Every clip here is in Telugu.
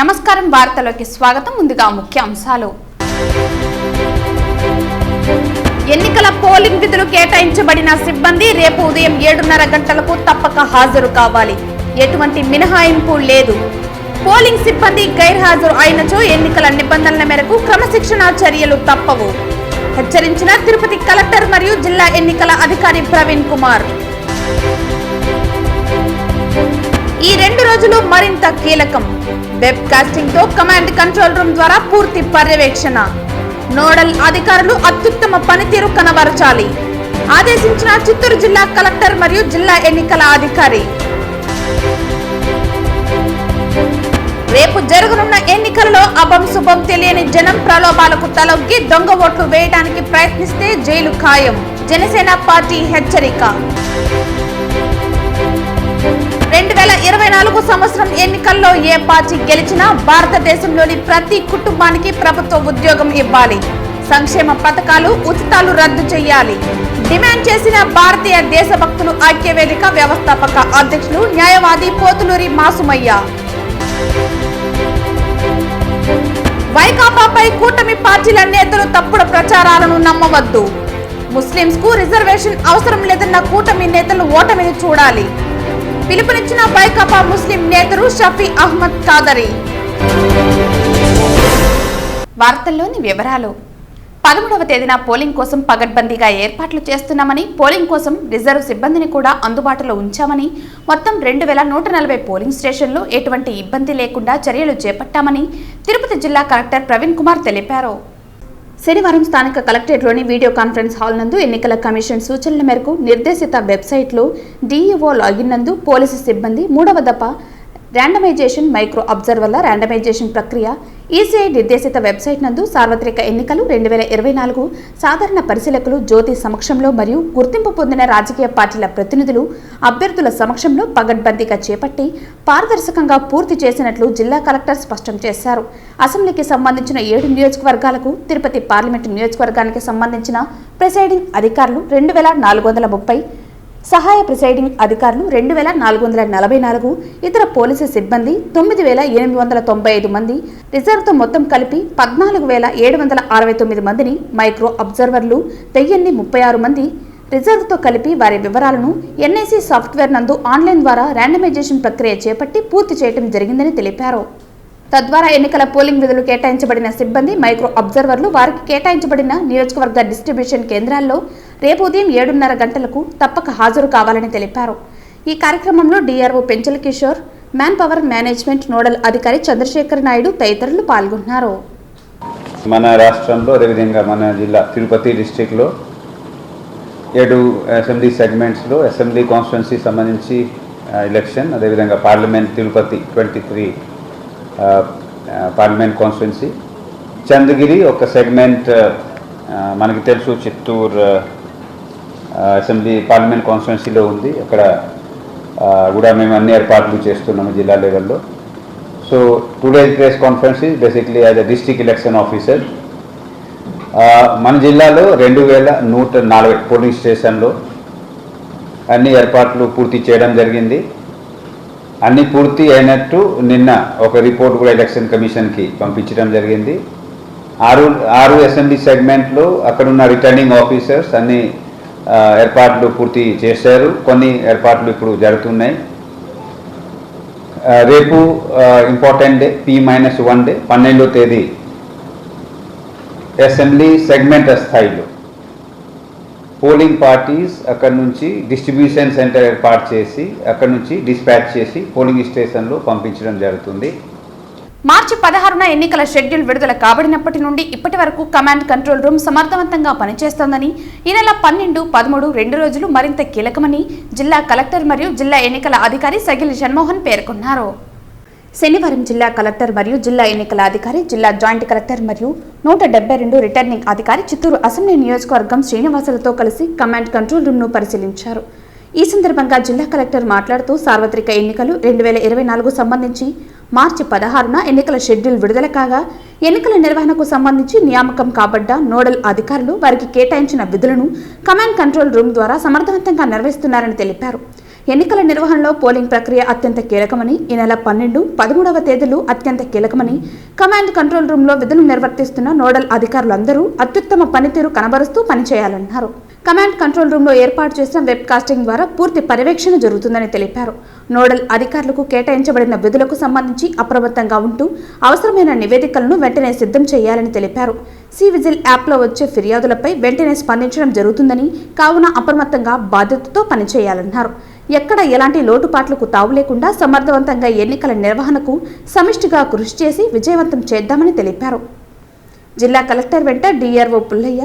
నమస్కారం వార్తలోకి స్వాగతం. ముందుగా ముఖ్య అంశాలు. ఎన్నికల పోలింగ్ విధులు కేటాయించబడిన సిబ్బంది రేపు ఉదయం 7:30 గంటలకు తప్పక హాజరు కావాలి. ఎటువంటి మినహాయింపు లేదు. పోలింగ్ సిబ్బంది గైర్హాజరు అయినచో ఎన్నికల నిబంధనల మేరకు క్రమశిక్షణా చర్యలు తప్పవు. హెచ్చరించిన తిరుపతి కలెక్టర్ మరియు జిల్లా ఎన్నికల అధికారి ప్రవీణ్ కుమార్. ఈ 2 రోజులు మరింత కీలకం. వెబ్ కాస్టింగ్ తో కమాండ్ కంట్రోల్ రూమ్ ద్వారా పూర్తి పర్యవేక్షణ. నోడల్ అధికారులు అత్యుత్తమ పనితీరు కనబరచాలి. ఆదేశించిన చిత్తూరు జిల్లా కలెక్టర్ మరియు జిల్లా ఎన్నికల అధికారి. రేపు జరగనున్న ఎన్నికలలో అభం శుభం తెలియని జనం ప్రలోభాలకు తలొగ్గి దొంగ ఓట్లు వేయడానికి ప్రయత్నిస్తే జైలు ఖాయం. జనసేన పార్టీ హెచ్చరిక. 2024 సంవత్సరం ఎన్నికల్లో ఏ పార్టీ గెలిచినా భారతదేశంలోని ప్రతి కుటుంబానికి ప్రభుత్వ ఉద్యోగం ఇవ్వాలి. సంక్షేమ పథకాలు, ఉచితాలు రద్దు చేయాలి. డిమాండ్ చేసిన భారతీయ దేశభక్తులు ఐక్యవేదిక వ్యవస్థాపక అధ్యక్షులు న్యాయవాది పోతులూరి మాసుమయ్య. వైకాపాపై కూటమి పార్టీల నేతలు తప్పుడు ప్రచారాలను నమ్మవద్దు. ముస్లింస్ కు రిజర్వేషన్ అవసరం లేదన్న కూటమి నేతలు ఓటమిని చూడాలి. పిలుపునిచ్చిన వైకాపా ముస్లిం నేతలు షఫీ అహ్మద్ కాదరి. వార్తల్లోని వివరాలు. 13వ తేదీన పోలింగ్ కోసం పగడ్బందీగా ఏర్పాట్లు చేస్తున్నామని, పోలింగ్ కోసం రిజర్వ్ సిబ్బందిని కూడా అందుబాటులో ఉంచామని, మొత్తం 2140 పోలింగ్ స్టేషన్లు ఎటువంటి ఇబ్బంది లేకుండా చర్యలు చేపట్టామని తిరుపతి జిల్లా కలెక్టర్ ప్రవీణ్ కుమార్ తెలిపారు. శనివారం స్థానిక కలెక్టరేట్లోని వీడియో కాన్ఫరెన్స్ హాల్ నందు ఎన్నికల కమిషన్ సూచనల మేరకు నిర్దేశిత వెబ్సైట్లో డిఈఓ లాగిన్ నందు పోలీసు సిబ్బంది 3వ దఫా ర్యాండమైజేషన్, మైక్రో అబ్జర్వర్ల ర్యాండమైజేషన్ ప్రక్రియ, ఈసీఐ నిర్దేశిత వెబ్సైట్ నందు సార్వత్రిక ఎన్నికలు 2024 సాధారణ పరిశీలకులు జ్యోతి సమక్షంలో మరియు గుర్తింపు పొందిన రాజకీయ పార్టీల ప్రతినిధులు, అభ్యర్థుల సమక్షంలో పగడ్బందీగా చేపట్టి పారదర్శకంగా పూర్తి చేసినట్లు జిల్లా కలెక్టర్ స్పష్టం చేశారు. అసెంబ్లీకి సంబంధించిన 7 నియోజకవర్గాలకు, తిరుపతి పార్లమెంటు నియోజకవర్గానికి సంబంధించిన ప్రిసైడింగ్ అధికారులు 2430, సహాయ ప్రిసైడింగ్ అధికారులు 2444, ఇతర పోలీసు సిబ్బంది 9895 మంది, రిజర్వ్తో మొత్తం కలిపి 14769 మందిని, మైక్రో అబ్జర్వర్లు 1036 మంది, రిజర్వ్తో కలిపి వారి వివరాలను ఎన్ఐసి సాఫ్ట్వేర్ నందు ఆన్లైన్ ద్వారా ర్యాండమైజేషన్ ప్రక్రియ చేపట్టి పూర్తి చేయడం జరిగిందని తెలిపారు. తద్వారా ఎన్నికల పోలింగ్ విధులు కేటాయించబడిన సిబ్బంది, మైక్రో అబ్జర్వర్లు వారికి కేటాయించబడిన నియోజకవర్గ డిస్ట్రిబ్యూషన్ కేంద్రాల్లో రేపు ఉదయం 7:30 గంటలకు తప్పక హాజరు కావాలని తెలిపారు. ఈ కార్యక్రమంలో DRO Penchala Kishore, man power management nodal అధికారి చంద్రశేఖర్ నాయుడు తదితరులు పాల్గొన్నారు. మన రాష్ట్రంలో అదేవిధంగా మన జిల్లా తిరుపతి డిస్ట్రిక్ట్లో 7 అసెంబ్లీ సెగ్మెంట్స్లో అసెంబ్లీ కాన్స్టిట్యున్సీ సంబంధించి ఎలక్షన్, అదేవిధంగా parliament Tirupati 23 parliament constituency, Chandragiri ఒక సెగ్మెంట్, మనకి తెలుసు చిత్తూరు అసెంబ్లీ పార్లమెంట్ కాన్స్టిట్యున్సీలో ఉంది. అక్కడ కూడా మేము అన్ని ఏర్పాట్లు చేస్తున్నాము జిల్లా లెవెల్లో. So today's press conference is basically as a district election officer. మన జిల్లాలో 2140 పోలింగ్ స్టేషన్లో అన్ని ఏర్పాట్లు పూర్తి చేయడం జరిగింది. అన్ని పూర్తి అయినట్టు నిన్న ఒక రిపోర్ట్ కూడా ఎలక్షన్ కమిషన్కి పంపించడం జరిగింది. 6 అసెంబ్లీ సెగ్మెంట్లో అక్కడున్న రిటర్నింగ్ ఆఫీసర్స్ అన్ని ఏర్పాట్లు పూర్తి చేశారు. కొన్ని ఏర్పాట్లు ఇప్పుడు జరుగుతున్నాయి. రేపు ఇంపార్టెంట్ డే P-1 డే 12వ తేదీ అసెంబ్లీ సెగ్మెంట్ స్థాయిలో పోలింగ్ పార్టీస్ అక్కడ నుంచి డిస్ట్రిబ్యూషన్ సెంటర్ ఏర్పాటు చేసి అక్కడ నుంచి డిస్పాచ్ చేసి పోలింగ్ స్టేషన్లో పంపించడం జరుగుతుంది. మార్చి 16న ఎన్నికల షెడ్యూల్ విడుదల కాబడినప్పటి నుండి ఇప్పటి వరకు కమాండ్ కంట్రోల్ రూమ్ సమర్థవంతంగా పనిచేస్తోందని, ఈ నెల 12, 13 2 రోజులు మరింత కీలకమని జిల్లా కలెక్టర్ మరియు జిల్లా ఎన్నికల అధికారి సగిలి షణ్మోహన్ పేర్కొన్నారు. శనివారం జిల్లా కలెక్టర్ మరియు జిల్లా ఎన్నికల అధికారి, జిల్లా జాయింట్ కలెక్టర్ మరియు 172 రిటర్నింగ్ అధికారి చిత్తూరు అసెంబ్లీ నియోజకవర్గం శ్రీనివాసులతో కలిసి కమాండ్ కంట్రోల్ రూమ్ను పరిశీలించారు. ఈ సందర్భంగా జిల్లా కలెక్టర్ మాట్లాడుతూ సార్వత్రిక ఎన్నికలు 2024 సంబంధించి మార్చి 16న ఎన్నికల షెడ్యూల్ విడుదల కాగా ఎన్నికల నిర్వహణకు సంబంధించి నియామకం కాబడ్డ నోడల్ అధికారులు వారికి కేటాయించిన విధులను కమాండ్ కంట్రోల్ రూమ్ ద్వారా సమర్థవంతంగా నిర్వహిస్తున్నారని తెలిపారు. ఎన్నికల నిర్వహణలో పోలింగ్ ప్రక్రియ అత్యంత కీలకమని, ఈ నెల 12, 13వ తేదీలు అత్యంత కీలకమని కమాండ్ కంట్రోల్ రూమ్లో విధులు నిర్వర్తిస్తున్న నోడల్ అధికారులందరూ అత్యుత్తమ పనితీరు కనబరుస్తూ పనిచేయాలన్నారు. కమాండ్ కంట్రోల్ రూమ్లో ఏర్పాటు చేసిన వెబ్ కాస్టింగ్ ద్వారా పూర్తి పర్యవేక్షణ జరుగుతుందని తెలిపారు. నోడల్ అధికారులకు కేటాయించబడిన విధులకు సంబంధించి అప్రమత్తంగా ఉంటూ అవసరమైన నివేదికలను వెంటనే సిద్ధం చేయాలని తెలిపారు. సివిజిల్ యాప్లో వచ్చే ఫిర్యాదులపై వెంటనే స్పందించడం జరుగుతుందని, కావున అప్రమత్తంగా బాధ్యతతో పనిచేయాలన్నారు. ఎక్కడ ఎలాంటి లోటుపాట్లకు తావు లేకుండా సమర్థవంతంగా ఎన్నికల నిర్వహణకు సమిష్టిగా కృషి చేసి విజయవంతం చేద్దామని తెలిపారు. జిల్లా కలెక్టర్ వెంట DRO Pullaiah,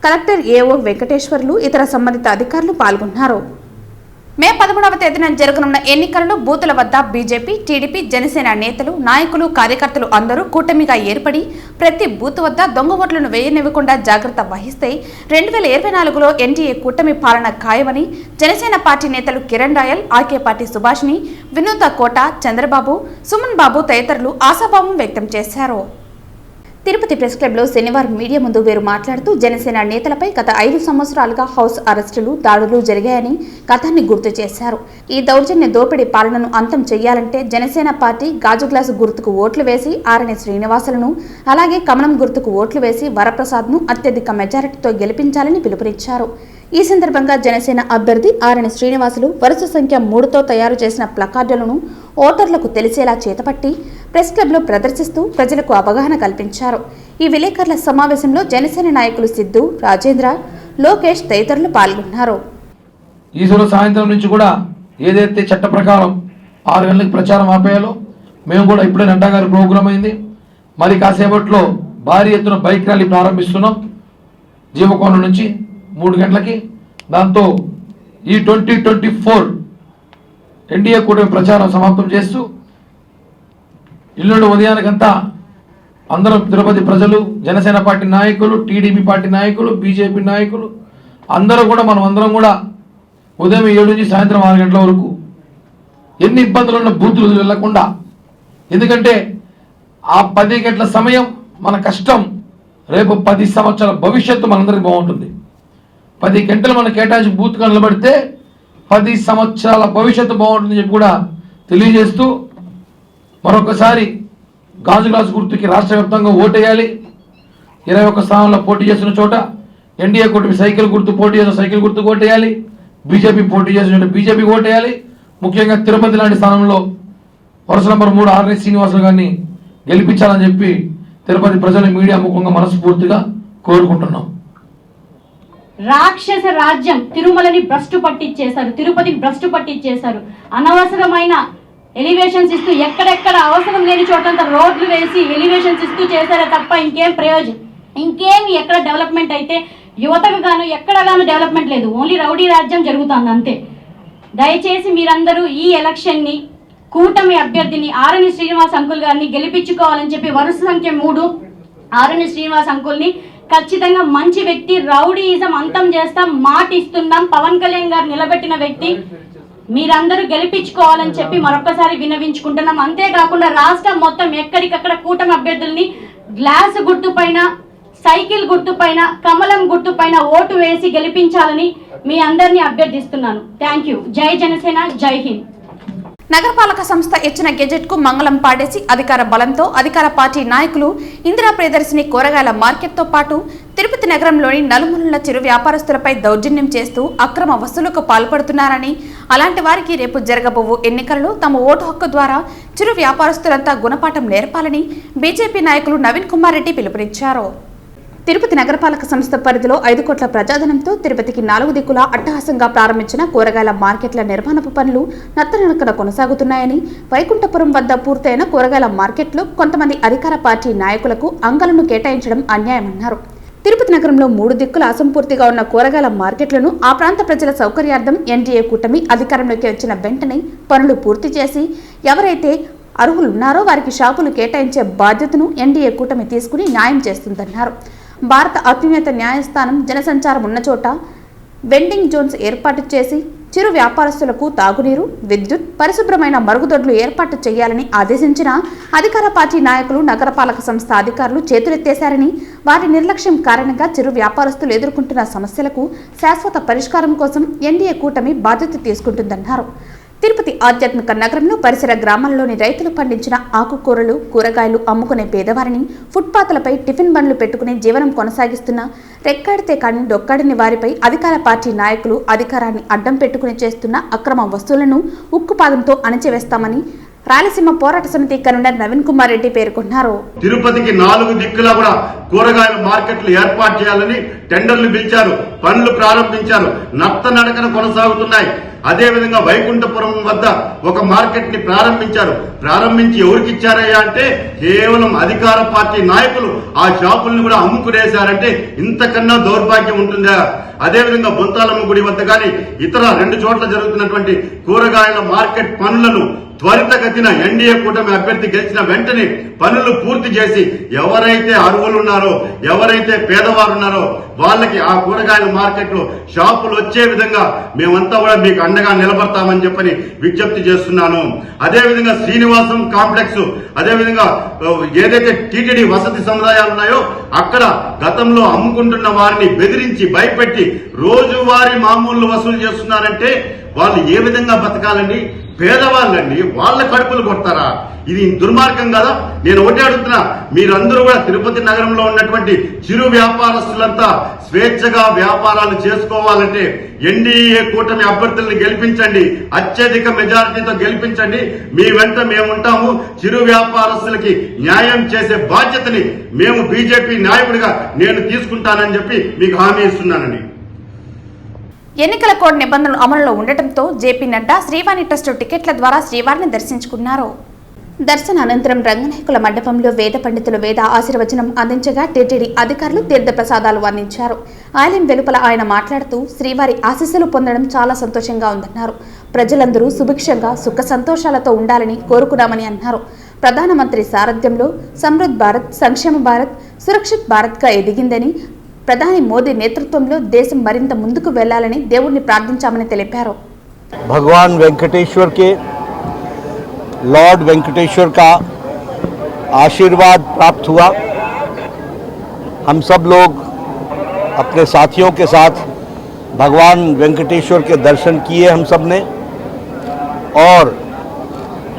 collector AO Venkateswarlu, ఇతర సంబంధిత అధికారులు పాల్గొన్నారు. మే 11వ తేదీన జరగనున్న ఎన్నికలలో బూతుల వద్ద బీజేపీ, టీడీపీ, జనసేన నేతలు, నాయకులు, కార్యకర్తలు అందరూ కూటమిగా ఏర్పడి ప్రతి బూత్ వద్ద దొంగ ఓట్లను వేయనివ్వకుండా జాగ్రత్త వహిస్తే 2024లో ఎన్డీఏ కూటమి పాలన ఖాయమని జనసేన పార్టీ నేతలు కిరణ్ రాయల్, ఆర్కే పార్టీ సుభాష్ని, వినూత కోట, చంద్రబాబు, సుమన్ బాబు తదితరులు ఆశాభావం వ్యక్తం చేశారు. తిరుపతి ప్రెస్ క్లబ్లో శనివారం మీడియా ముందు వీరు మాట్లాడుతూ జనసేన నేతలపై గత 5 సంవత్సరాలుగా హౌస్ అరెస్టులు, దాడులు జరిగాయని గతాన్ని గుర్తు చేశారు. ఈ దౌర్జన్య దోపిడీ పాలనను అంతం చేయాలంటే జనసేన పార్టీ గాజు గ్లాసు గుర్తుకు ఓట్లు వేసి ఆరణి శ్రీనివాసులను, అలాగే కమలం గుర్తుకు ఓట్లు వేసి వరప్రసాద్ను అత్యధిక మెజారిటీతో గెలిపించాలని పిలుపునిచ్చారు. ఈ సందర్భంగా జనసేన అభ్యర్థి ఆరణి శ్రీనివాసులు వరుస సంఖ్య 3తో తయారు చేసిన ప్లకార్డులను ఓటర్లకు తెలిసేలా చేతపట్టి ప్రెస్ క్లబ్లో ప్రదర్శిస్తూ ప్రజలకు అవగాహన కల్పించారు. ఈ విలేకరుల సమావేశంలో జనసేన నాయకులు సిద్ధు, రాజేంద్ర, లోకేష్ తదితరులు పాల్గొన్నారు. ఈరోజు సాయంత్రం నుంచి కూడా ఏదైతే చట్ట ప్రకారం 6 గంటలకు ప్రచారం ఆపేయాలో మేము కూడా ఇప్పుడే నడ్డా గారి ప్రోగ్రాం అయింది. మరి కాసేపట్లో భారీ ఎత్తున బైక్ ర్యాలీ ప్రారంభిస్తున్నాం జీవకోణం నుంచి 3 గంటలకి. దాంతో ఈ 2024 ఎన్డీఏ కూటమి ప్రచారం సమాప్తం చేస్తూ ఇల్లుండి ఉదయానికంతా అందరం తిరుపతి ప్రజలు, జనసేన పార్టీ నాయకులు, టీడీపీ పార్టీ నాయకులు, బీజేపీ నాయకులు అందరూ కూడా మనం అందరం కూడా ఉదయం 7 నుంచి సాయంత్రం 6 గంటల వరకు ఎన్ని ఇబ్బందులు ఉన్న బూతులు వెళ్లకుండా, ఎందుకంటే ఆ 10 గంటల సమయం మన కష్టం రేపు 10 సంవత్సరాల భవిష్యత్తు మనందరికీ బాగుంటుంది. 10 గంటలు మనం కేటాయించి బూత్గా నిలబడితే 10 సంవత్సరాల భవిష్యత్తు బాగుంటుందని చెప్పి కూడా తెలియజేస్తూ మరొకసారి గాజు గ్లాసు గుర్తుకి రాష్ట్ర వ్యాప్తంగా ఓటేయాలి. 21 స్థానంలో పోటీ చేస్తున్న చోట ఎన్డీఏ కూటమి సైకిల్ గుర్తు పోటీ చేసిన సైకిల్ గుర్తుకు ఓటేయాలి, బీజేపీ పోటీ చేసిన బీజేపీకి ఓటేయాలి. ముఖ్యంగా తిరుపతి లాంటి స్థానంలో వరుస నంబర్ 3 ఆర్ఎస్ శ్రీనివాసులు గారిని గెలిపించాలని చెప్పి తిరుపతి ప్రజల మీడియా ముఖంగా మనస్ఫూర్తిగా కోరుకుంటున్నాం. రాక్షస రాజ్యం తిరుమలని భ్రష్టు పట్టించేశారు, తిరుపతిని భ్రష్టు పట్టించేశారు. అనవసరమైన ఎలివేషన్స్ ఇస్తూ ఎక్కడెక్కడ అవసరం లేని చోటంతా రోడ్లు వేసి ఎలివేషన్స్ ఇస్తూ చేశారే తప్ప ఇంకేం ప్రయోజనం, ఇంకేమి ఎక్కడ డెవలప్మెంట్ అయితే యువతకు గాను ఎక్కడ గాను డెవలప్మెంట్ లేదు. ఓన్లీ రౌడీ రాజ్యం జరుగుతుంది అంతే. దయచేసి మీరందరూ ఈ ఎలక్షన్ని కూటమి అభ్యర్థిని ఆరణి శ్రీనివాస్ అంకుల్ గారిని గెలిపించుకోవాలని చెప్పి వరుస సంఖ్య 3 ఆరణి శ్రీనివాస్ అంకుల్ని ఖచ్చితంగా మంచి వ్యక్తి, రౌడీయిజం అంతం చేస్తాం, మాట ఇస్తున్నాం. పవన్ కళ్యాణ్ గారు నిలబెట్టిన వ్యక్తి, మీరందరూ గెలిపించుకోవాలని చెప్పి మరొకసారి విన్నవించుకుంటున్నాం. అంతేకాకుండా రాష్ట్రం మొత్తం ఎక్కడికక్కడ కూటమి అభ్యర్థుల్ని గ్లాసు గుర్తు పైన, సైకిల్ గుర్తు పైన, కమలం గుర్తు పైన ఓటు వేసి గెలిపించాలని మీ అందరినీ అభ్యర్థిస్తున్నాను. Thank you. జై జనసేన, జై హింద్. నగరపాలక సంస్థ ఇచ్చిన గెజెట్ కు మంగళం పాడేసి అధికార బలంతో అధికార పార్టీ నాయకులు ఇందిరా ప్రియదర్శిని కూరగాయల మార్కెట్తో పాటు తిరుపతి నగరంలోని నలుమూలల చిరు వ్యాపారస్తులపై దౌర్జన్యం చేస్తూ అక్రమ వసూలుకు పాల్పడుతున్నారని, అలాంటి వారికి రేపు జరగబోవు ఎన్నికలలో తమ ఓటు హక్కు ద్వారా చిరు వ్యాపారస్తులంతా గుణపాఠం నేర్పాలని బీజేపీ నాయకులు నవీన్ కుమార్ రెడ్డి పిలుపునిచ్చారు. తిరుపతి నగరపాలక సంస్థ పరిధిలో 5 కోట్ల ప్రజాధనంతో తిరుపతికి 4 దిక్కులా అట్టహాసంగా ప్రారంభించిన కూరగాయల మార్కెట్ల నిర్మాణపు పనులు నత్తనడకన కొనసాగుతున్నాయని, వైకుంఠపురం వద్ద పూర్తయిన కూరగాయల మార్కెట్లో కొంతమంది అధికార పార్టీ నాయకులకు అంగలను కేటాయించడం అన్యాయమన్నారు. తిరుపతి నగరంలో 3 దిక్కుల అసంపూర్తిగా ఉన్న కూరగాయల మార్కెట్లను ఆ ప్రాంత ప్రజల సౌకర్యార్థం ఎన్డీఏ కూటమి అధికారంలోకి వచ్చిన వెంటనే పనులు పూర్తి చేసి ఎవరైతే అర్హులున్నారో వారికి షాపులు కేటాయించే బాధ్యతను ఎన్డీఏ కూటమి తీసుకుని న్యాయం చేస్తుందన్నారు. భారత అత్యున్నత న్యాయస్థానం జనసంచారం ఉన్న చోట వెండింగ్ జోన్స్ ఏర్పాటు చేసి చిరు వ్యాపారస్తులకు తాగునీరు, విద్యుత్, పరిశుభ్రమైన మరుగుదొడ్లు ఏర్పాటు చేయాలని ఆదేశించిన అధికార పార్టీ నాయకులు నగరపాలక సంస్థ అధికారులు చేతులెత్తేశారని, వారి నిర్లక్ష్యం కారణంగా చిరు వ్యాపారస్తులు ఎదుర్కొంటున్న సమస్యలకు శాశ్వత పరిష్కారం కోసం ఎన్డీఏ కూటమి బాధ్యత తీసుకుంటుందన్నారు. తిరుపతి ఆధ్యాత్మిక నగరంలో పరిసర గ్రామాల్లోని రైతులు పండించిన ఆకుకూరలు, కూరగాయలు అమ్ముకునే పేదవారిని, ఫుట్పాత్లపై టిఫిన్ బండ్లు పెట్టుకుని జీవనం కొనసాగిస్తున్న రెక్కాడితే కానీ డొక్కాడిని వారిపై అధికార పార్టీ నాయకులు అధికారాన్ని అడ్డం పెట్టుకుని చేస్తున్న అక్రమ వస్తువులను ఉక్కుపాదంతో అణచివేస్తామని రాయలసీమ పోరాట సమితి కన్వీనర్ నవీన్ కుమార్ రెడ్డి పేర్కొన్నారు. తిరుపతికి 4 దిక్కులా కూడా కూరగాయల మార్కెట్లు ఏర్పాటు చేయాలని టెండర్లు పిలిచారు, పనులు ప్రారంభించారు, నడకన కొనసాగుతున్నాయి. అదేవిధంగా వైకుంఠపురం వద్ద ఒక మార్కెట్ ని ప్రారంభించి ఎవరికి ఇచ్చారయ్యా అంటే కేవలం అధికార పార్టీ నాయకులు ఆ షాపుల్ని కూడా అమ్ముకునేశారంటే ఇంతకన్నా దౌర్భాగ్యం ఉంటుందా? అదేవిధంగా బొంతాలమ్మ గుడి వద్ద కానీ ఇతర 2 చోట్ల జరుగుతున్నటువంటి కూరగాయల మార్కెట్ పనులను త్వరితగతిన ఎన్డీఏ కూటమి అభ్యర్థి గెలిచిన వెంటనే పనులు పూర్తి చేసి ఎవరైతే అర్హులు ఉన్నారో, ఎవరైతే పేదవారు ఉన్నారో వాళ్ళకి ఆ కూరగాయల మార్కెట్లో షాపులు వచ్చే విధంగా మేమంతా కూడా మీకు అండగా నిలబడతామని చెప్పని విజ్ఞప్తి చేస్తున్నాను. అదేవిధంగా శ్రీనివాసం కాంప్లెక్స్, అదేవిధంగా ఏదైతే టీటీడీ వసతి సముదాయాలు ఉన్నాయో అక్కడ గతంలో అమ్ముకుంటున్న వారిని బెదిరించి భయపెట్టి రోజువారీ మామూలు వసూలు చేస్తున్నారంటే వాళ్ళు ఏ విధంగా బతకాలండి? పేదవాళ్ళండి, వాళ్ళ కడుపులు కొడతారా? ఇది దుర్మార్గం కదా. నేను ఒకటే అడుగుతున్నా, మీరందరూ కూడా తిరుపతి నగరంలో ఉన్నటువంటి చిరు వ్యాపారస్తులంతా స్వేచ్ఛగా వ్యాపారాలు చేసుకోవాలంటే ఎన్డీఏ కూటమి అభ్యర్థుల్ని గెలిపించండి, అత్యధిక మెజారిటీతో గెలిపించండి. మీ వెంట మేముంటాము. చిరు వ్యాపారస్తులకి న్యాయం చేసే బాధ్యతని మేము బీజేపీ నాయకుడిగా నేను తీసుకుంటానని చెప్పి మీకు హామీ ఇస్తున్నానండి. ఎన్నికల కోడ్ నిబంధనలు అమలులో ఉండటంతో జేపీ నడ్డా శ్రీవాణి ట్రస్ట్ టికెట్ల ద్వారా శ్రీవారిని దర్శించుకున్నారు. దర్శన అనంతరం రంగనాయకుల మండపంలో వేద పండితులు వేద ఆశీర్వచనం అందించగా టీటీడీ అధికారులు తీర్థ ప్రసాదాలు అందించారు. ఆలయం వెలుపల ఆయన మాట్లాడుతూ శ్రీవారి ఆశీస్సులు పొందడం చాలా సంతోషంగా ఉందన్నారు. ప్రజలందరూ సుభిక్షంగా సుఖ సంతోషాలతో ఉండాలని కోరుకున్నామని అన్నారు. ప్రధానమంత్రి సారథ్యంలో సమృద్ధ్ భారత్, సంక్షేమ భారత్, సురక్షిత్ భారత్గా ఎదిగిందని, ప్రధాని మోదీ నేతృత్వంలో దేశం మరింత ముందుకు వెళ్లాలని దేవుణ్ణి ప్రార్థించామని తెలిపారు. भगवान वेंकटेश्वर के लॉर्ड वेंकटेश्वर का आशीर्वाद प्राप्त हुआ। हम सब लोग अपने साथियों के साथ भगवान वेंकटेश्वर के दर्शन किए हम सब ने, और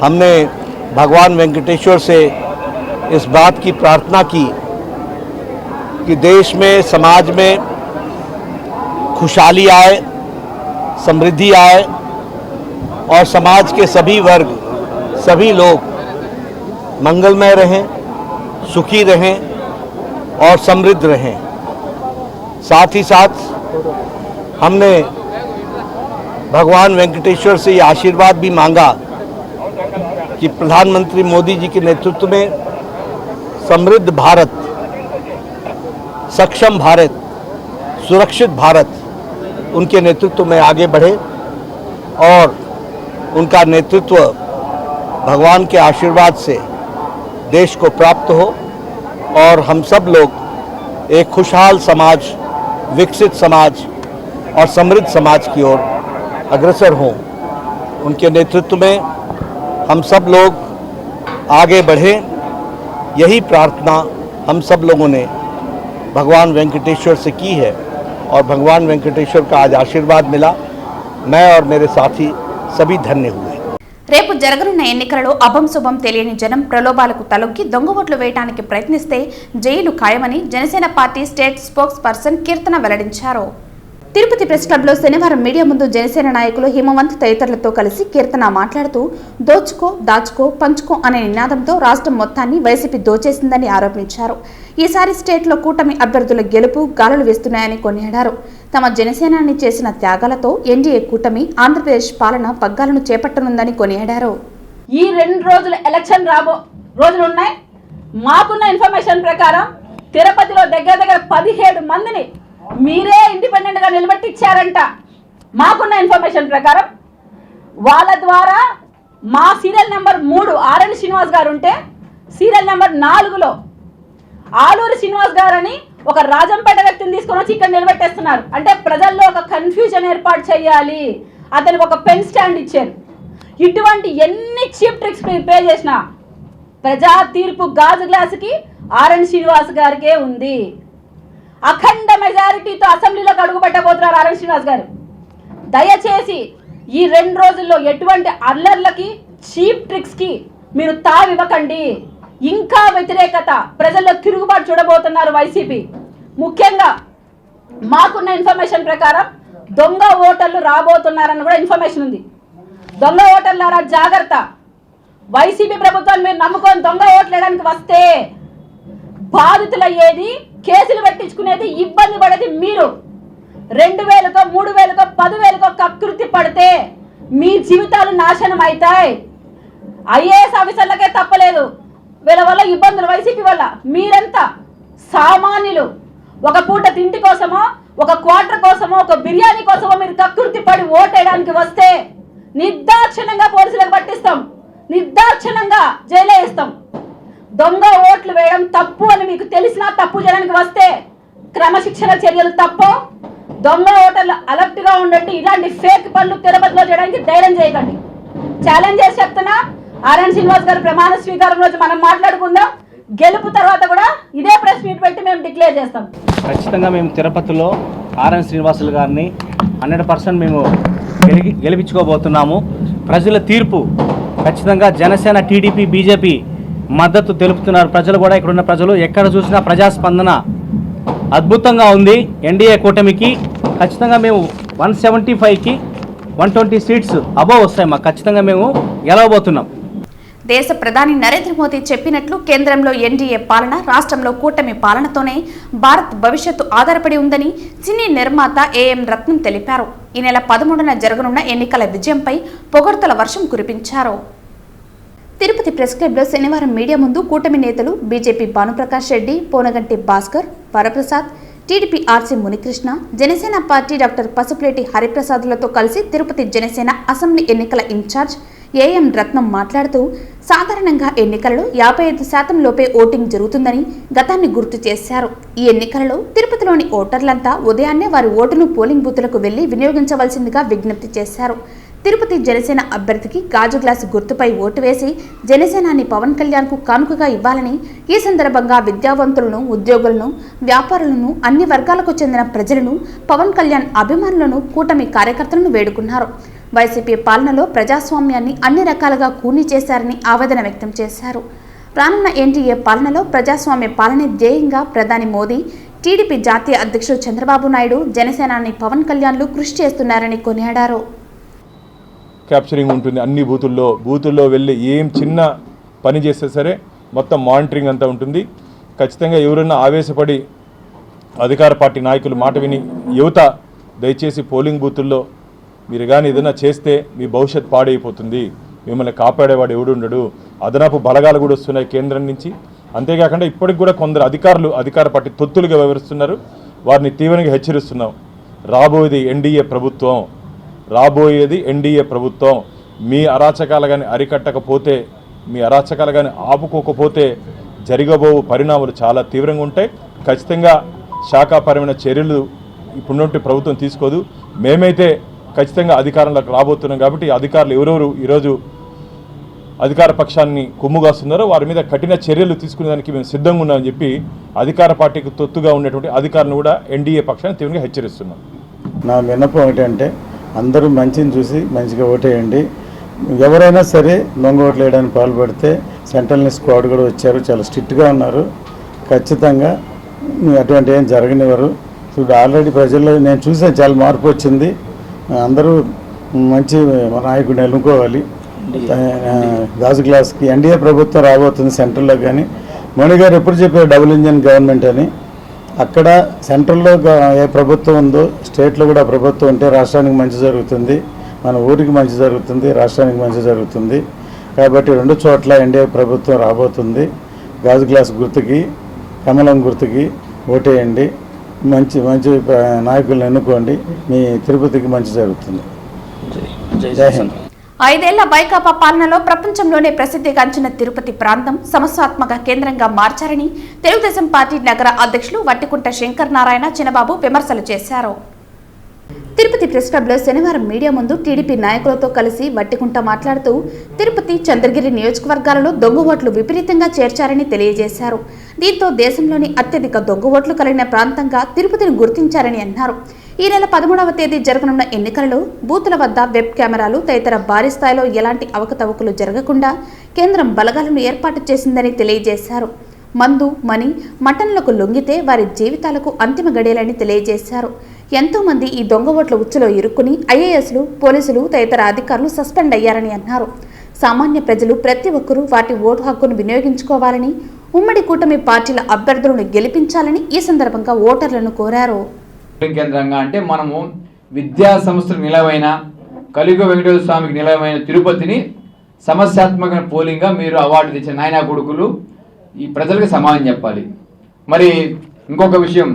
हमने भगवान वेंकटेश्वर से इस बात की प्रार्थना की कि देश में, समाज में खुशहाली आए, समृद्धि आए और समाज के सभी वर्ग, सभी लोग मंगलमय रहें, सुखी रहें और समृद्ध रहें। साथ ही साथ हमने भगवान वेंकटेश्वर से ये आशीर्वाद भी मांगा कि प्रधानमंत्री मोदी जी के नेतृत्व में समृद्ध भारत, सक्षम भारत, सुरक्षित भारत उनके नेतृत्व में आगे बढ़े और उनका नेतृत्व भगवान के आशीर्वाद से देश को प्राप्त हो और हम सब लोग एक खुशहाल समाज, विकसित समाज और समृद्ध समाज की ओर अग्रसर हों। उनके नेतृत्व में हम सब लोग आगे बढ़ें, यही प्रार्थना हम सब लोगों ने भगवान वेंकटेश्वर से की है और भगवान वेंकटेश्वर का आज आशीर्वाद मिला। मैं और मेरे साथी सभी धन्य हुए। రేపు జరగనున్న ఎన్నికలలో అభం శుభం తెలియని జనం ప్రలోభాలకు తలొగ్గి దొంగ ఓట్లు వేయడానికి ప్రయత్నిస్తే జైలు ఖాయమని Janasena party state spokesperson Keerthana వెల్లడించారు. తిరుపతి ప్రెస్ క్లబ్లో శనివారం మీడియా ముందు జనసేన నాయకులు హిమవంత్ తదితరులతో కలిసి కీర్తన మాట్లాడుతూ దోచుకో, దాచుకో, పంచుకో అనే నినాదంతో రాష్ట్రం మొత్తాన్ని వైసీపీ దోచేసిందని ఆరోపించారు. ఈసారి స్టేట్లో కూటమి అభ్యర్థుల గెలుపు గాలులు వేస్తున్నాయని కొనియాడారు. తమ జనసేనాన్ని చేసిన త్యాగాలతో ఎన్డీఏ కూటమి ఆంధ్రప్రదేశ్ పాలన పగ్గాలను చేపట్టనుందని కొనియాడారు. ఈ 2 రోజుల ఎలక్షన్ రోజులు ఉన్నాయి. మాకున్న ఇన్ఫర్మేషన్ ప్రకారం తిరుపతిలో దగ్గర 17 మందిని మీరే ఇండిపెండెంట్ గా నిలబెట్టించారంట. మాకున్న ఇన్ఫర్మేషన్ ప్రకారం వాళ్ళ ద్వారా మా సీరియల్ నెంబర్ 3 ఆర్ఎన్ శ్రీనివాస్ గారు ఉంటే సీరియల్ నెంబర్ 4లో ఆలూరి శ్రీనివాస్ గారు అని ఒక రాజంపేట వ్యక్తిని తీసుకొని వచ్చి ఇక్కడ నిలబెట్టేస్తున్నారు. అంటే ప్రజల్లో ఒక కన్ఫ్యూజన్ ఏర్పాటు చేయాలి, అతనికి ఒక పెన్ స్టాండ్ ఇచ్చారు. ఇటువంటి ఎన్ని చీప్ ట్రిక్స్ పే చేసినా ప్రజా తీర్పు గాజు గ్లాసుకి ఆర్ఎన్ శ్రీనివాస్ గారికే ఉంది. అఖండ మెజారిటీతో అసెంబ్లీలోకి అడుగుపెట్టబోతున్నారు ఆర్ఎన్ శ్రీనివాస్ గారు. దయచేసి ఈ 2 రోజుల్లో ఎటువంటి అల్లర్లకి చీప్ ట్రిక్స్కి మీరు తావివ్వకండి. ఇంకా వ్యతిరేకత ప్రజల్లో తిరుగుబాటు చూడబోతున్నారు వైసీపీ. ముఖ్యంగా మాకున్న ఇన్ఫర్మేషన్ ప్రకారం దొంగ ఓటర్లు రాబోతున్నారని కూడా ఇన్ఫర్మేషన్ ఉంది. దొంగ ఓటర్లారా జాగ్రత్త. వైసీపీ ప్రభుత్వాన్ని మీరు నమ్ముకొని దొంగ ఓట్లు వేయడానికి వస్తే బాధితులయ్యేది, కేసులు పెట్టించుకునేది, ఇబ్బంది పడేది మీరు. 2000కో 3000కో 10,000కో కకృతి పడితే మీ జీవితాలు నాశనం అవుతాయి. ఐఏఎస్ ఆఫీసర్లకే తప్పలేదు వీళ్ళ వల్ల ఇబ్బందులు, వైసీపీ వల్ల. మీరంతా సామాన్యులు. ఒక పూట తిండి కోసమో, ఒక క్వార్టర్ కోసమో, ఒక బిర్యానీ కోసమో మీరు కకృతి పడి ఓటేయడానికి వస్తే నిర్దాక్షిణంగా పోలీసులకు పట్టిస్తాం, నిర్దాక్షిణంగా జైలు వేస్తాం. దొంగ ఓట్లు వేయడం తప్పు అని మీకు తెలిసినా తప్పు చేయడానికి వస్తే క్రమశిక్షణ చర్యలు తప్పు. దొంగ ఓటర్లు అలర్ట్గా ఉండండి. ఇలాంటి ఫేక్ పనులు తిరుపతిలో చేయడానికి ధైర్యం చేయకండి. ఛాలెంజ్ చేసి చెప్తున్నా, ఆర్ఎన్ శ్రీనివాస్ గారు ప్రమాణ స్వీకారం రోజు మనం మాట్లాడుకుందాం. గెలుపు తర్వాత కూడా ఇదే ప్రెస్ మీట్ పెట్టి మేము డిక్లేర్ చేస్తాం. ఖచ్చితంగా మేము తిరుపతిలో ఆర్ఎన్ శ్రీనివాసులు గారిని 100% మేము గెలిపించుకోబోతున్నాము. ప్రజల తీర్పు ఖచ్చితంగా జనసేన, టీడీపీ, బీజేపీ మద్దతు తెలుపుతున్నారు. ప్రజలు కూడా, ఇక్కడున్న ప్రజలు ఎక్కడ చూసినా ప్రజాస్పందన అద్భుతంగా ఉంది. ఎన్డీఏ కూటమికి ఖచ్చితంగా మేము 175కి 120 సీట్స్ అబోవ్ వస్తాయి. మాకు ఖచ్చితంగా మేము గెలవబోతున్నాం. దేశ ప్రధాని నరేంద్ర మోదీ చెప్పినట్లు కేంద్రంలో ఎన్డీఏ పాలన, రాష్ట్రంలో కూటమి పాలనతోనే భారత్ భవిష్యత్తు ఆధారపడి ఉందని సినీ నిర్మాత ఏఎం రత్నం తెలిపారు. ఈ నెల 13న జరగనున్న ఎన్నికల విజయంపై పొగడ్తల వర్షం కురిపించారు. తిరుపతి ప్రెస్ క్లబ్లో శనివారం మీడియా ముందు కూటమి నేతలు BJP Bhanuprakash Reddy, Ponaganti Bhaskar, Varaprasad, TDP RC Munikrishna, Janasena party doctor Pasupuleti హరిప్రసాద్లతో కలిసి తిరుపతి జనసేన అసెంబ్లీ ఎన్నికల ఇన్ఛార్జ్ ఏఎం రత్నం మాట్లాడుతూ, సాధారణంగా ఎన్నికలలో 55% లోపే ఓటింగ్ జరుగుతుందని గతాన్ని గుర్తు చేశారు. ఈ ఎన్నికలలో తిరుపతిలోని ఓటర్లంతా ఉదయాన్నే వారి ఓటును పోలింగ్ బూతులకు వెళ్లి వినియోగించవలసిందిగా విజ్ఞప్తి చేశారు. తిరుపతి జనసేన అభ్యర్థికి గాజు గ్లాసు గుర్తుపై ఓటు వేసి జనసేనాని పవన్ కళ్యాణ్కు కానుకగా ఇవ్వాలని ఈ సందర్భంగా విద్యావంతులను, ఉద్యోగులను, వ్యాపారులను, అన్ని వర్గాలకు చెందిన ప్రజలను, పవన్ కళ్యాణ్ అభిమానులను, కూటమి కార్యకర్తలను వేడుకున్నారు. వైసీపీ పాలనలో ప్రజాస్వామ్యాన్ని అన్ని రకాలుగా కూనీ చేశారని ఆవేదన వ్యక్తం చేశారు. రానున్న ఎన్డీఏ పాలనలో ప్రజాస్వామ్య పాలనే ధ్యేయంగా ప్రధాని మోదీ, టీడీపీ జాతీయ అధ్యక్షుడు చంద్రబాబు నాయుడు, జనసేనాని పవన్ కళ్యాణ్లు కృషి చేస్తున్నారని కొనియాడారు. క్యాప్చరింగ్ ఉంటుంది అన్ని బూతుల్లో వెళ్ళి ఏం చిన్న పని చేస్తే సరే మొత్తం మానిటరింగ్ అంతా ఉంటుంది. ఖచ్చితంగా ఎవరన్నా ఆవేశపడి అధికార పార్టీ నాయకులు మాట విని, యువత దయచేసి పోలింగ్ బూతుల్లో మీరు కానీ ఏదైనా చేస్తే మీ భవిష్యత్ పాడైపోతుంది, మిమ్మల్ని కాపాడేవాడు ఎవడు ఉండడు. అదనపు బలగాలు కూడా వస్తున్నాయి కేంద్రం నుంచి. అంతేకాకుండా ఇప్పటికి కూడా కొందరు అధికారులు అధికార పార్టీ తొత్తులుగా వ్యవహరిస్తున్నారు. వారిని తీవ్రంగా హెచ్చరిస్తున్నాం. రాబోయేది ఎన్డీఏ ప్రభుత్వం. మీ అరాచకాలు కానీ అరికట్టకపోతే, మీ అరాచకాలు కానీ ఆపుకోకపోతే జరగబో పరిణామాలు చాలా తీవ్రంగా ఉంటాయి. ఖచ్చితంగా శాఖాపరమైన చర్యలు ఇప్పుడున్నట్టు ప్రభుత్వం తీసుకోదు. మేమైతే ఖచ్చితంగా అధికారంలోకి రాబోతున్నాం కాబట్టి అధికారులు ఎవరెవరు ఈరోజు అధికార పక్షాన్ని కొమ్ముగాస్తున్నారో వారి మీద కఠిన చర్యలు తీసుకునేదానికి మేము సిద్ధంగా ఉన్నామని చెప్పి అధికార పార్టీకి తొత్తుగా ఉన్నటువంటి అధికారులను కూడా ఎన్డీఏ పక్షాన్ని తీవ్రంగా హెచ్చరిస్తున్నాం. నా విన్నపం ఏంటంటే అందరూ మంచిని చూసి మంచిగా ఓటేయండి. ఎవరైనా సరే దొంగ ఓట్లు వేయడానికి పాల్పడితే సెంట్రల్ స్క్వాడ్ కూడా వచ్చారు, చాలా స్ట్రిక్ట్గా ఉన్నారు. ఖచ్చితంగా అటువంటి ఏం జరగనివ్వరు. ఇప్పుడు ఆల్రెడీ ప్రజల్లో నేను చూసాను, చాలా మార్పు వచ్చింది. అందరూ మంచి నాయకుడిని ఎన్నుకోవాలి. గాజు గ్లాస్కి ఎన్డీఏ ప్రభుత్వం రాబోతుంది సెంట్రల్లో. కానీ మోడీ గారు ఎప్పుడు చెప్పారు డబుల్ ఇంజన్ గవర్నమెంట్ అని. అక్కడ సెంట్రల్లో ఏ ప్రభుత్వం ఉందో స్టేట్లో కూడా ప్రభుత్వం ఉంటే రాష్ట్రానికి మంచి జరుగుతుంది, మన ఊరికి మంచి జరుగుతుంది, రాష్ట్రానికి మంచి జరుగుతుంది. కాబట్టి 2 చోట్ల ఎన్డీఏ ప్రభుత్వం రాబోతుంది. గాజు గ్లాస్ గుర్తుకి, కమలం గుర్తుకి ఓటేయండి. మంచి నాయకులను ఎన్నుకోండి. మీ తిరుపతికి మంచి జరుగుతుంది. జై హింద్. 5 ఏళ్ల వైకాపా పాలనలో ప్రపంచంలోనే ప్రసిద్ధిగాంచిన తిరుపతి ప్రాంతం సమస్యాత్మక కేంద్రంగా మార్చారని తెలుగుదేశం పార్టీ నగర అధ్యక్షులు వట్టికుంట శంకర్ నారాయణ చిన్నబాబు విమర్శలు చేశారు. తిరుపతి ప్రెస్ క్లబ్లో శనివారం మీడియా ముందు టీడీపీ నాయకులతో కలిసి వట్టికుంట మాట్లాడుతూ తిరుపతి, చంద్రగిరి నియోజకవర్గాలలో దొంగ ఓట్లు విపరీతంగా చేర్చారని తెలియజేశారు. దీంతో దేశంలోని అత్యధిక దొంగ ఓట్లు కలిగిన ప్రాంతంగా తిరుపతిని గుర్తించారని అన్నారు. ఈ నెల 13వ తేదీ జరగనున్న ఎన్నికలలో బూతుల వద్ద వెబ్ కెమెరాలు తదితర భారీ స్థాయిలో ఎలాంటి అవకతవకలు జరగకుండా కేంద్రం బలగాలను ఏర్పాటు చేసిందని తెలియజేశారు. మందు, మనీ, మటన్లకు లొంగితే వారి జీవితాలకు అంతిమ గడియలని తెలియజేశారు. ఎంతో మంది ఈ దొంగ ఓట్ల ఉచ్చులో ఇరుక్కుని ఐఏఎస్లు, పోలీసులు తదితర అధికారులు సస్పెండ్ అయ్యారని అన్నారు. సామాన్య ప్రజలు ప్రతి ఒక్కరూ వాటి ఓటు హక్కును వినియోగించుకోవాలని, ఉమ్మడి కూటమి పార్టీల అభ్యర్థులను గెలిపించాలని ఈ సందర్భంగా ఓటర్లను కోరారు. కేంద్రంగా అంటే మనము విద్యా సంస్థలకు నిలవైన, కలియుగ వెంకటేశ్వర స్వామికి నిలవైన తిరుపతిని సమస్యాత్మక పోలింగ్గా మీరు అవార్డు తెచ్చిన నాయనా కొడుకులు ఈ ప్రజలకు సమాధానం చెప్పాలి. మరి ఇంకొక విషయం,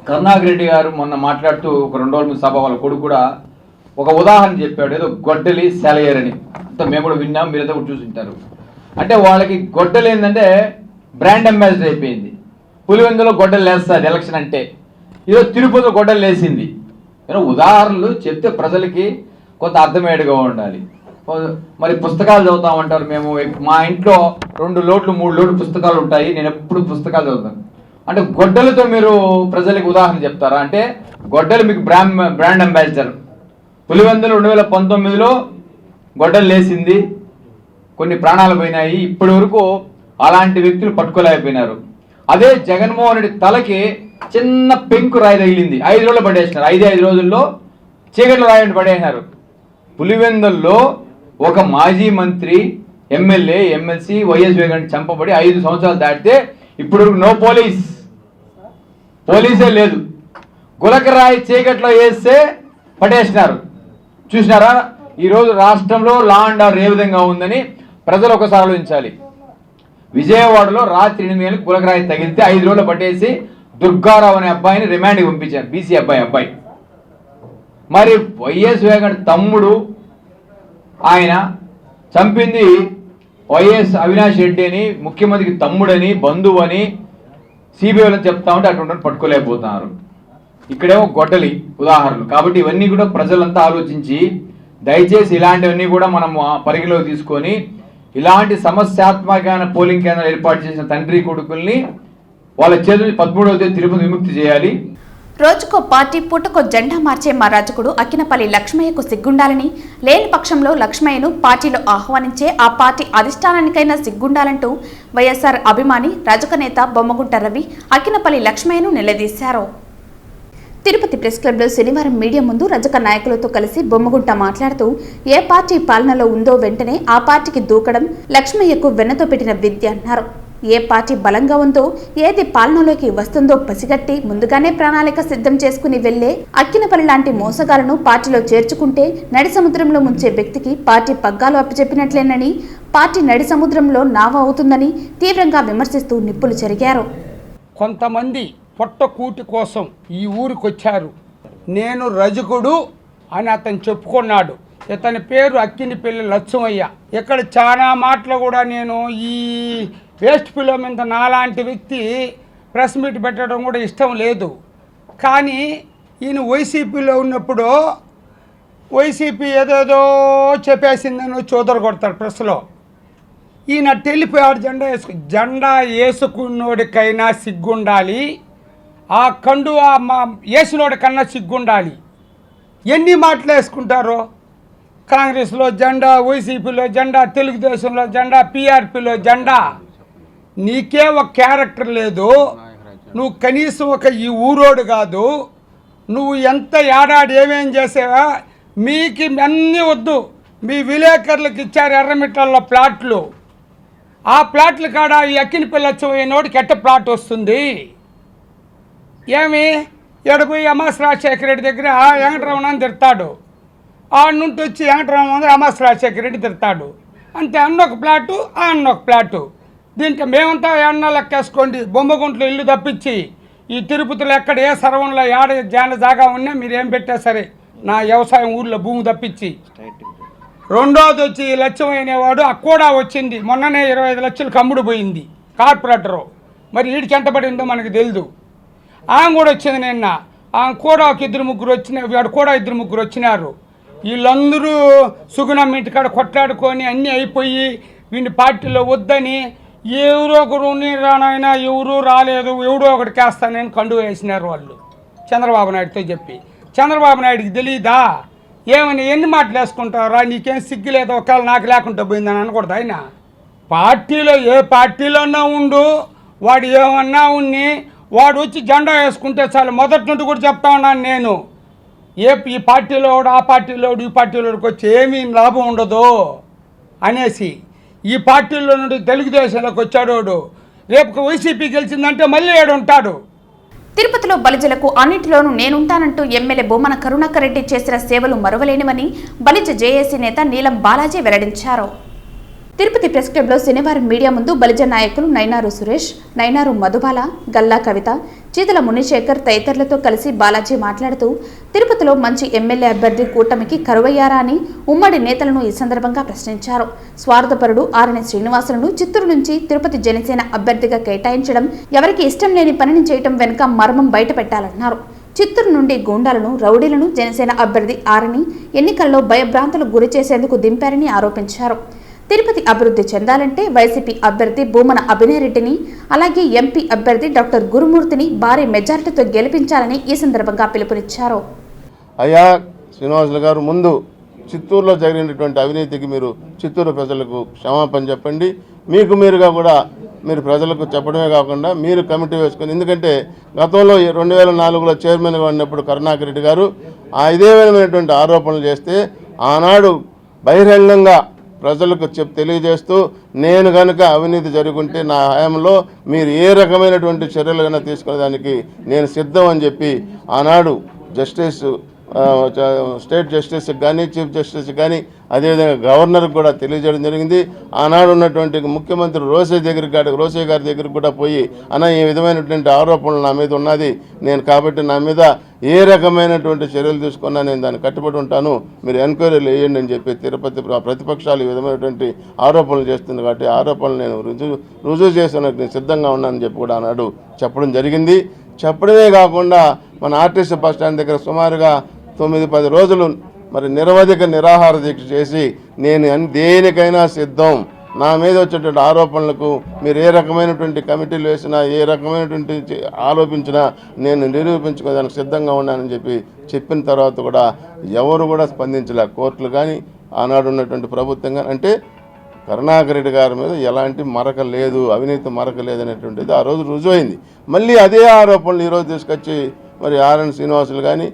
కరుణాకర్ రెడ్డి గారు మొన్న మాట్లాడుతూ ఒక 2 రోజుల ముందు సభ వాళ్ళ కొడుకు కూడా ఒక ఉదాహరణ చెప్పాడు, ఏదో గొడ్డలి సెలయర్ అని. అంతా మేము కూడా విన్నాం, మీరైతే కూడా చూసింటారు. అంటే వాళ్ళకి గొడ్డలు ఏంటంటే బ్రాండ్ అంబాసిడర్ అయిపోయింది. పులివెందులో గొడ్డలు వేస్తుంది ఎలక్షన్ అంటే, ఈరోజు తిరుపతిలో గొడ్డలు వేసింది. ఉదాహరణలు చెప్తే ప్రజలకి కొంత అర్థమయ్యేట్టుగా ఉండాలి. మరి పుస్తకాలు చదువుతామంటారు. మేము మా ఇంట్లో 2 లోట్లు 3 లోట్లు పుస్తకాలు ఉంటాయి, నేను ఎప్పుడు పుస్తకాలు చదువుతాను. అంటే గొడ్డలతో మీరు ప్రజలకు ఉదాహరణ చెప్తారా? అంటే గొడ్డలు మీకు బ్రాండ్ అంబాసిడర్. పులివెందులు 2019లో గొడ్డలు లేసింది, కొన్ని ప్రాణాలు పోయినాయి. ఇప్పటి వరకు అలాంటి వ్యక్తులు పట్టుకోలేకపోయినారు. అదే జగన్మోహన్ రెడ్డి తలకి చిన్న పెంకు రాయి తగిలింది, 5 రోజులు పడేసినారు. 5 రోజుల్లో చీకట్లు రాయండి పడేసినారు. పులివెందుల్లో ఒక మాజీ మంత్రి, ఎమ్మెల్యే, ఎమ్మెల్సీ వైఎస్ వేగన్ చంపబడి 5 సంవత్సరాలు దాటితే ఇప్పుడు నో పోలీసే లేదు. గులకరాయి చీకట్లో వేస్తే పడేసినారు. చూసినారా ఈరోజు రాష్ట్రంలో లా అండ్ ఆర్డర్ ఏ విధంగా ఉందని ప్రజలు ఒకసారి ఆలోచించాలి. విజయవాడలో రాత్రి 8 గంటలకు గులకరాయి తగిలితే 5 రోజులు పట్టేసి దుర్గారావు అనే అబ్బాయిని రిమాండ్కి పంపించారు, బీసీ అబ్బాయి. మరి వైఎస్ వేగన్ తమ్ముడు, ఆయన చంపింది వైఎస్ అవినాష్ రెడ్డి అని, ముఖ్యమంత్రికి తమ్ముడని, బంధువు అని సిబిఐలో చెప్తా ఉంటే అటువంటి పట్టుకోలేకపోతున్నారు. ఇక్కడేమో గొడ్డలి ఉదాహరణలు. కాబట్టి ఇవన్నీ కూడా ప్రజలంతా ఆలోచించి దయచేసి ఇలాంటివన్నీ కూడా మనం పరిగణలో తీసుకొని ఇలాంటి సమస్యాత్మకమైన పోలింగ్ కేంద్రాలు ఏర్పాటు చేసిన తండ్రి కొడుకుల్ని వాళ్ళ చేతులు 13వ తేదీ తిరుపతి విముక్తి చేయాలి. రోజుకో పార్టీ, పూటకో జెండా మార్చే మా రాజకుడు అక్కినపల్లి లక్ష్మయ్యకు సిగ్గుండాలని, లేని పక్షంలో లక్ష్మయ్యను పార్టీలో ఆహ్వానించే ఆ పార్టీ అధిష్టానానికైనా సిగ్గుండాలంటూ వైఎస్ఆర్ అభిమాని రజక నేత బొమ్మగుంట రవి అక్కినపల్లి లక్ష్మయ్యను నిలదీశారు. తిరుపతి ప్రెస్ క్లబ్లో శనివారం మీడియా ముందు రజక నాయకులతో కలిసి బొమ్మగుంట మాట్లాడుతూ ఏ పార్టీ పాలనలో ఉందో వెంటనే ఆ పార్టీకి దూకడం లక్ష్మయ్యకు వెన్నతో పెట్టిన విద్య అన్నారు. ఏ పార్టీ బలంగా ఉందో, ఏది పాలనలోకి వస్తుందో పసిగట్టి ముందుగానే ప్రణాళిక సిద్ధం చేసుకుని వెళ్లే అక్కినపల్లి లాంటి మోసగాలను పార్టీలో చేర్చుకుంటే నడి సముద్రంలో ముంచే వ్యక్తికి పార్టీ పగ్గాలు అప్పచెప్పినట్లేనని, పార్టీ నడి సముద్రంలో నావ అవుతుందని తీవ్రంగా విమర్శిస్తూ నిప్పులు చెరిగారు. కొంతమంది పొట్టకూటి కోసం ఈ ఊరికొచ్చారు. నేను రజకుడు అని అతను చెప్పుకున్నాడు. ఇతని పేరు అక్కినపల్లి లక్ష్మయ్య. ఇక్కడ చాలా మాటలు కూడా నేను ఈ వేస్ట్ పిలో మీద నాలాంటి వ్యక్తి ప్రెస్ మీట్ పెట్టడం కూడా ఇష్టం లేదు. కానీ ఈయన వైసీపీలో ఉన్నప్పుడు వైసీపీ ఏదేదో చెప్పేసిందని చోదర కొడతారు ప్రెస్లో. ఈయన వెళ్ళిపోయాడు. జెండా వేసుకున్నోడికైనా సిగ్గుండాలి, ఆ కండువా వేసినోడికన్నా సిగ్గుండాలి. ఎన్ని మాటలు వేసుకుంటారో, కాంగ్రెస్లో జెండా, వైసీపీలో జెండా, తెలుగుదేశంలో జెండా, పీఆర్పీలో జెండా. నీకే ఒక క్యారెక్టర్ లేదు. నువ్వు కనీసం ఒక ఈ ఊరోడు కాదు. నువ్వు ఎంత ఏడాది ఏమేం చేసావా? మీకు అన్నీ వద్దు. మీ విలేకరులకు ఇచ్చారు ఎర్రమిట్టల్లో ప్లాట్లు. ఆ ప్లాట్ల కాడ ఈ అక్కినపల్లి లక్ష్మయ్యనోడికి ఎట్ట ప్లాట్ వస్తుంది? ఏమి ఎడపోయి అమాస్ రాజశేఖర రెడ్డి దగ్గర వెంకటరమణ అని తిడతాడు. ఆడ నుండి వచ్చి వెంకటరమణ అమాస్ రాజశేఖర రెడ్డి తిడతాడు. అంటే అన్నొక ప్లాటు, ఆ అన్నొక ప్లాటు. దీంట్లో మేమంతా ఎన్న లెక్కేసుకోండి. బొమ్మగుంట్లో ఇల్లు తప్పించి ఈ తిరుపతిలో ఎక్కడ ఏ సర్వంలో ఏడ జాన జాగా ఉన్నా మీరు ఏం పెట్టా సరే, నా వ్యవసాయం ఊర్లో భూమి తప్పించి. రెండోది వచ్చి లక్ష్మయ్య అనేవాడు కూడా వచ్చింది. మొన్ననే 25 లక్షలకు అమ్ముడు పోయింది కార్పొరేటరు. మరి వీడికి ఎంత పడిందో మనకు తెలియదు. ఆమె కూడా వచ్చింది నిన్న. కూడా ఒక ఇద్దరు ముగ్గురు వచ్చినారు, వాడు కూడా ఇద్దరు ముగ్గురు వచ్చినారు. వీళ్ళందరూ సుగుణమ్మ ఇంటికాడ కొట్లాడుకొని అన్నీ అయిపోయి వీడిని పార్టీలో వద్దని ఎవరో ఒకరు రానైనా ఎవరూ రాలేదు, ఎవడో ఒకటి కేస్తానని కండు వేసినారు వాళ్ళు చంద్రబాబు నాయుడుతో చెప్పి. చంద్రబాబు నాయుడికి తెలియదా ఏమని ఎన్ని మాటలు వేసుకుంటారా, నీకేం సిగ్గు లేదు, ఒకవేళ నాకు లేకుండా పోయిందని అనకూడదు. ఆయన పార్టీలో ఏ పార్టీలోన్నా ఉండు, వాడు ఏమన్నా ఉన్ని వాడు వచ్చి జెండా వేసుకుంటే చాలు. మొదటి నుండి కూడా చెప్తా ఉన్నాను నేను, ఈ పార్టీలో ఆ పార్టీలో ఈ పార్టీలోకి వచ్చి ఏమీ లాభం ఉండదు అనేసి. ఈ పార్టీలో నుండి తెలుగుదేశంలోకి వచ్చాడు, రేపు వైసీపీ గెలిచిందంటే మళ్ళీ ఏడు ఉంటాడు. తిరుపతిలో బలిజలకు అన్నింటిలోనూ నేనుంటానంటూ ఎమ్మెల్యే బొమ్మన కరుణాకర్ రెడ్డి చేసిన సేవలు మరువలేనివని బలిజ జేఏసీ నేత నీలం బాలాజీ వెల్లడించారు. తిరుపతి ప్రెస్ క్లబ్లో శనివారం మీడియా ముందు బలిజ నాయకులు నైనారు సురేష్, నైనారు మధుబాల, గల్లా కవిత, చీతల మునిశేఖర్ తదితరులతో కలిసి బాలాజీ మాట్లాడుతూ తిరుపతిలో మంచి ఎమ్మెల్యే అభ్యర్థి కూటమికి కరువయ్యారా అని ఉమ్మడి నేతలను ఈ సందర్భంగా ప్రశ్నించారు. స్వార్థపరుడు ఆరణి శ్రీనివాసులను చిత్తూరు నుంచి తిరుపతి జనసేన అభ్యర్థిగా కేటాయించడం ఎవరికి ఇష్టం లేని పనిని చేయటం వెనుక మర్మం బయటపెట్టాలన్నారు. చిత్తూరు నుండి గూండాలను, రౌడీలను జనసేన అభ్యర్థి ఆరణి ఎన్నికల్లో భయభ్రాంతులకు గురి చేసేందుకు దింపారని ఆరోపించారు. తిరుపతి అభివృద్ధి చెందాలంటే వైసీపీ అభ్యర్థి భూమన అభినయ్ రెడ్డిని, అలాగే ఎంపీ అభ్యర్థి డాక్టర్ గురుమూర్తిని భారీ మెజారిటీతో గెలిపించాలని ఈ సందర్భంగా పిలుపునిచ్చారు. అయ్యా శ్రీనివాసులు గారు, ముందు చిత్తూరులో జరిగినటువంటి అవినీతికి మీరు చిత్తూరు ప్రజలకు క్షమాపణ చెప్పండి. మీకు మీరుగా కూడా మీరు ప్రజలకు చెప్పడమే కాకుండా మీరు కమిటీ వేసుకొని, ఎందుకంటే గతంలో 2004లో చైర్మన్గా ఉన్నప్పుడు కరుణాకర్ రెడ్డి గారు ఇదే విధమైనటువంటి ఆరోపణలు చేస్తే ఆనాడు బహిరంగంగా ప్రజలకు తెలియజేస్తూ నేను కనుక అవినీతి జరుగుంటే నా హయాంలో మీరు ఏ రకమైనటువంటి చర్యలు కన్నా తీసుకునేదానికి నేను సిద్ధం అని చెప్పి ఆనాడు స్టేట్ జస్టిస్కి కానీ చీఫ్ జస్టిస్కి కానీ అదేవిధంగా గవర్నర్కి కూడా తెలియజేయడం జరిగింది. ఆనాడు ఉన్నటువంటి ముఖ్యమంత్రి రోసయ్య గారి దగ్గరికి కూడా పోయి అన్న ఈ విధమైనటువంటి ఆరోపణలు నా మీద ఉన్నది, నేను కాబట్టి నా మీద ఏ రకమైనటువంటి చర్యలు తీసుకున్నా నేను దాన్ని కట్టుబడి ఉంటాను, మీరు ఎంక్వైరీలు వేయండి అని చెప్పి తిరుపతి ప్రతిపక్షాలు ఈ విధమైనటువంటి ఆరోపణలు చేస్తుంది కాబట్టి ఆరోపణలు నేను రుజువు చేసేందుకు నేను సిద్ధంగా ఉన్నానని చెప్పి కూడా ఆనాడు చెప్పడం జరిగింది. చెప్పడమే కాకుండా మన ఆర్టీసీ బస్ స్టాండ్ దగ్గర సుమారుగా 9-10 రోజులు మరి నిరవధిక నిరాహార దీక్ష చేసి నేను దేనికైనా సిద్ధం, నా మీద వచ్చేటువంటి ఆరోపణలకు మీరు ఏ రకమైనటువంటి కమిటీలు వేసినా ఏ రకమైనటువంటి ఆరోపించినా నేను నిరూపించుకోవడానికి సిద్ధంగా ఉన్నానని చెప్పిన తర్వాత కూడా ఎవరు కూడా స్పందించలే. కోర్టులు కానీ ఆనాడు ఉన్నటువంటి ప్రభుత్వం కానీ, అంటే కరుణాకర్ రెడ్డి గారి మీద ఎలాంటి మరక లేదు, అవినీతి మరక లేదనేటువంటిది ఆ రోజు రుజువైంది. మళ్ళీ అదే ఆరోపణలు ఈరోజు తీసుకొచ్చి మరి ఆర్ఎన్ శ్రీనివాసులు కానీ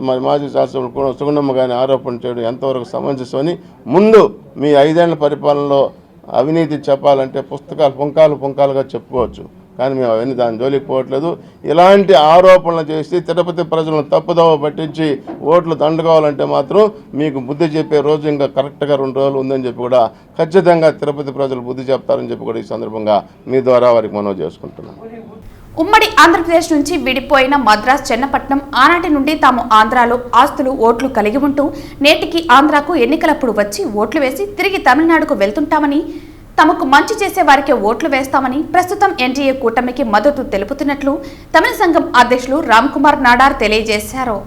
మరి మాజీ శాసనసభ్యులు సుగుణమ్మ కానీ ఆరోపణ చేయడం ఎంతవరకు సమంజసమని, ముందు మీ 5 ఏళ్ల పరిపాలనలో అవినీతి చెప్పాలంటే పుంకాలుగా చెప్పుకోవచ్చు, కానీ మేము అవన్నీ దాని జోలికి పోవట్లేదు. ఇలాంటి ఆరోపణలు చేసి తిరుపతి ప్రజలను తప్పుదోవ పట్టించి ఓట్లు దండుకోవాలంటే మాత్రం మీకు బుద్ధి చెప్పే రోజు ఇంకా కరెక్ట్గా 2 రోజులు ఉందని చెప్పి కూడా ఖచ్చితంగా తిరుపతి ప్రజలు బుద్ధి చెప్తారని చెప్పి కూడా ఈ సందర్భంగా మీ ద్వారా వారికి మనవి చేసుకుంటున్నాం. ఉమ్మడి ఆంధ్రప్రదేశ్ నుంచి విడిపోయిన మద్రాస్, చెన్నపట్నం ఆనాటి నుండి తాము ఆంధ్రాలో ఆస్తులు, ఓట్లు కలిగి ఉంటూ నేటికి ఆంధ్రాకు ఎన్నికలప్పుడు వచ్చి ఓట్లు వేసి తిరిగి తమిళనాడుకు వెళ్తుంటామని, తమకు మంచి చేసే వారికే ఓట్లు వేస్తామని ప్రస్తుతం ఎన్డీఏ కూటమికి మద్దతు తెలుపుతున్నట్లు తమిళ సంఘం అధ్యక్షులు రామ్ కుమార్ నాడార్ తెలియజేశారు.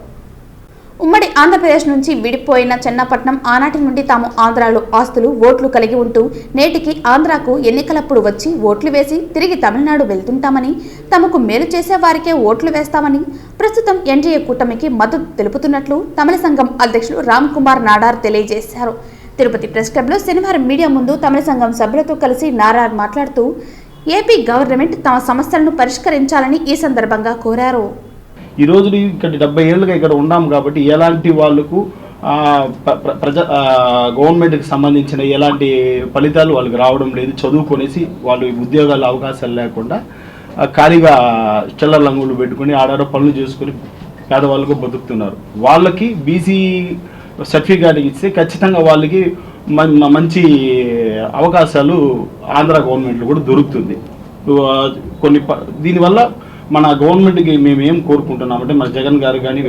ఉమ్మడి ఆంధ్రప్రదేశ్ నుంచి విడిపోయిన చెన్నపట్నం ఆనాటి నుండి తాము ఆంధ్రాలో ఆస్తులు, ఓట్లు కలిగి ఉంటూ నేటికి ఆంధ్రాకు ఎన్నికలప్పుడు వచ్చి ఓట్లు వేసి తిరిగి తమిళనాడు వెళ్తుంటామని, తమకు మేలు చేసే వారికే ఓట్లు వేస్తామని ప్రస్తుతం ఎన్డీఏ కూటమికి మద్దతు తెలుపుతున్నట్లు తమిళ సంఘం అధ్యక్షులు రామ్ కుమార్ నాడార్ తెలియజేశారు. తిరుపతి ప్రెస్ క్లబ్లో శనివారం మీడియా ముందు తమిళ సంఘం సభ్యులతో కలిసి నాడార్ మాట్లాడుతూ ఏపీ గవర్నమెంట్ తమ సమస్యలను పరిష్కరించాలని ఈ సందర్భంగా కోరారు. ఈ రోజు ఇక్కడ 70 ఏళ్ళుగా ఇక్కడ ఉన్నాం కాబట్టి ఎలాంటి వాళ్ళకు గవర్నమెంట్కి సంబంధించిన ఎలాంటి ఫలితాలు వాళ్ళకి రావడం లేదు. చదువుకొనేసి వాళ్ళు ఉద్యోగాల అవకాశాలు లేకుండా ఖాళీగా చిల్లర లంగులు పెట్టుకుని ఆడారో పనులు చేసుకుని పేదవాళ్ళకు బతుకుతున్నారు. వాళ్ళకి బీసీ సర్టిఫికేట్ ఇస్తే ఖచ్చితంగా వాళ్ళకి మంచి అవకాశాలు ఆంధ్ర గవర్నమెంట్లో కూడా దొరుకుతుంది. దీనివల్ల మన గవర్నమెంట్కి మేము ఏం కోరుకుంటున్నామంటే, మన జగన్ గారు కానీ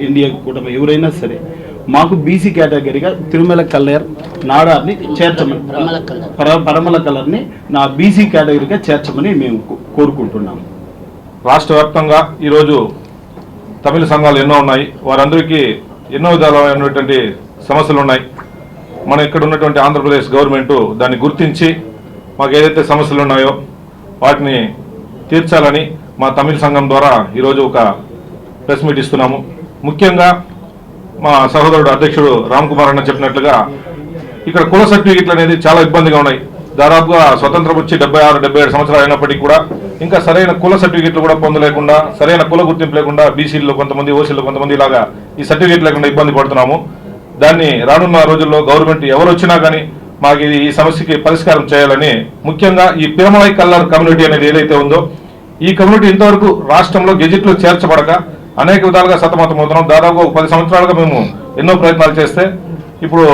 ఇండియా కూటమి ఎవరైనా సరే మాకు బీసీ కేటగిరీగా తిరుమల కల్లర్ నాడార్ని చేర్చమని, పరమల కల్లర్ని నా బీసీ కేటగిరీగా చేర్చమని మేము కోరుకుంటున్నాము. రాష్ట్ర వ్యాప్తంగా ఈరోజు తమిళ సంఘాలు ఎన్నో ఉన్నాయి. వారందరికీ ఎన్నో విధాలైనటువంటి సమస్యలు ఉన్నాయి. మనం ఇక్కడ ఉన్నటువంటి ఆంధ్రప్రదేశ్ గవర్నమెంట్ దాన్ని గుర్తించి మాకు ఏదైతే సమస్యలు ఉన్నాయో వాటిని తీర్చాలని మా తమిళ సంఘం ద్వారా ఈరోజు ఒక ప్రెస్ మీట్ ఇస్తున్నాము. ముఖ్యంగా మా సహోదరుడు అధ్యక్షుడు రామ్ కుమార్ అన్న చెప్పినట్లుగా ఇక్కడ కుల సర్టిఫికెట్లు అనేది చాలా ఇబ్బందిగా ఉన్నాయి. దాదాపుగా స్వతంత్రం వచ్చి 76-77 సంవత్సరాలు అయినప్పటికీ కూడా ఇంకా సరైన కుల సర్టిఫికెట్లు కూడా పొందలేకుండా, సరైన కుల గుర్తింపు లేకుండా బీసీల్లో కొంతమంది, ఓసీల్లో కొంతమంది ఇలాగా ఈ సర్టిఫికెట్ లేకుండా ఇబ్బంది పడుతున్నాము. దాన్ని రానున్న రోజుల్లో గవర్నమెంట్ ఎవరు వచ్చినా కానీ మాకు ఈ సమస్యకి పరిష్కారం చేయాలని, ముఖ్యంగా ఈ పిరమలై కల్లర్ కమ్యూనిటీ అనేది ఏదైతే ఉందో ఈ కమ్యూనిటీ ఇంతవరకు రాష్ట్రంలో గెజిట్లో చేర్చబడక అనేక విధాలుగా సతమతమవుతున్నాం. దాదాపు 10 సంవత్సరాలుగా మేము ఎన్నో ప్రయత్నాలు చేస్తే ఇప్పుడు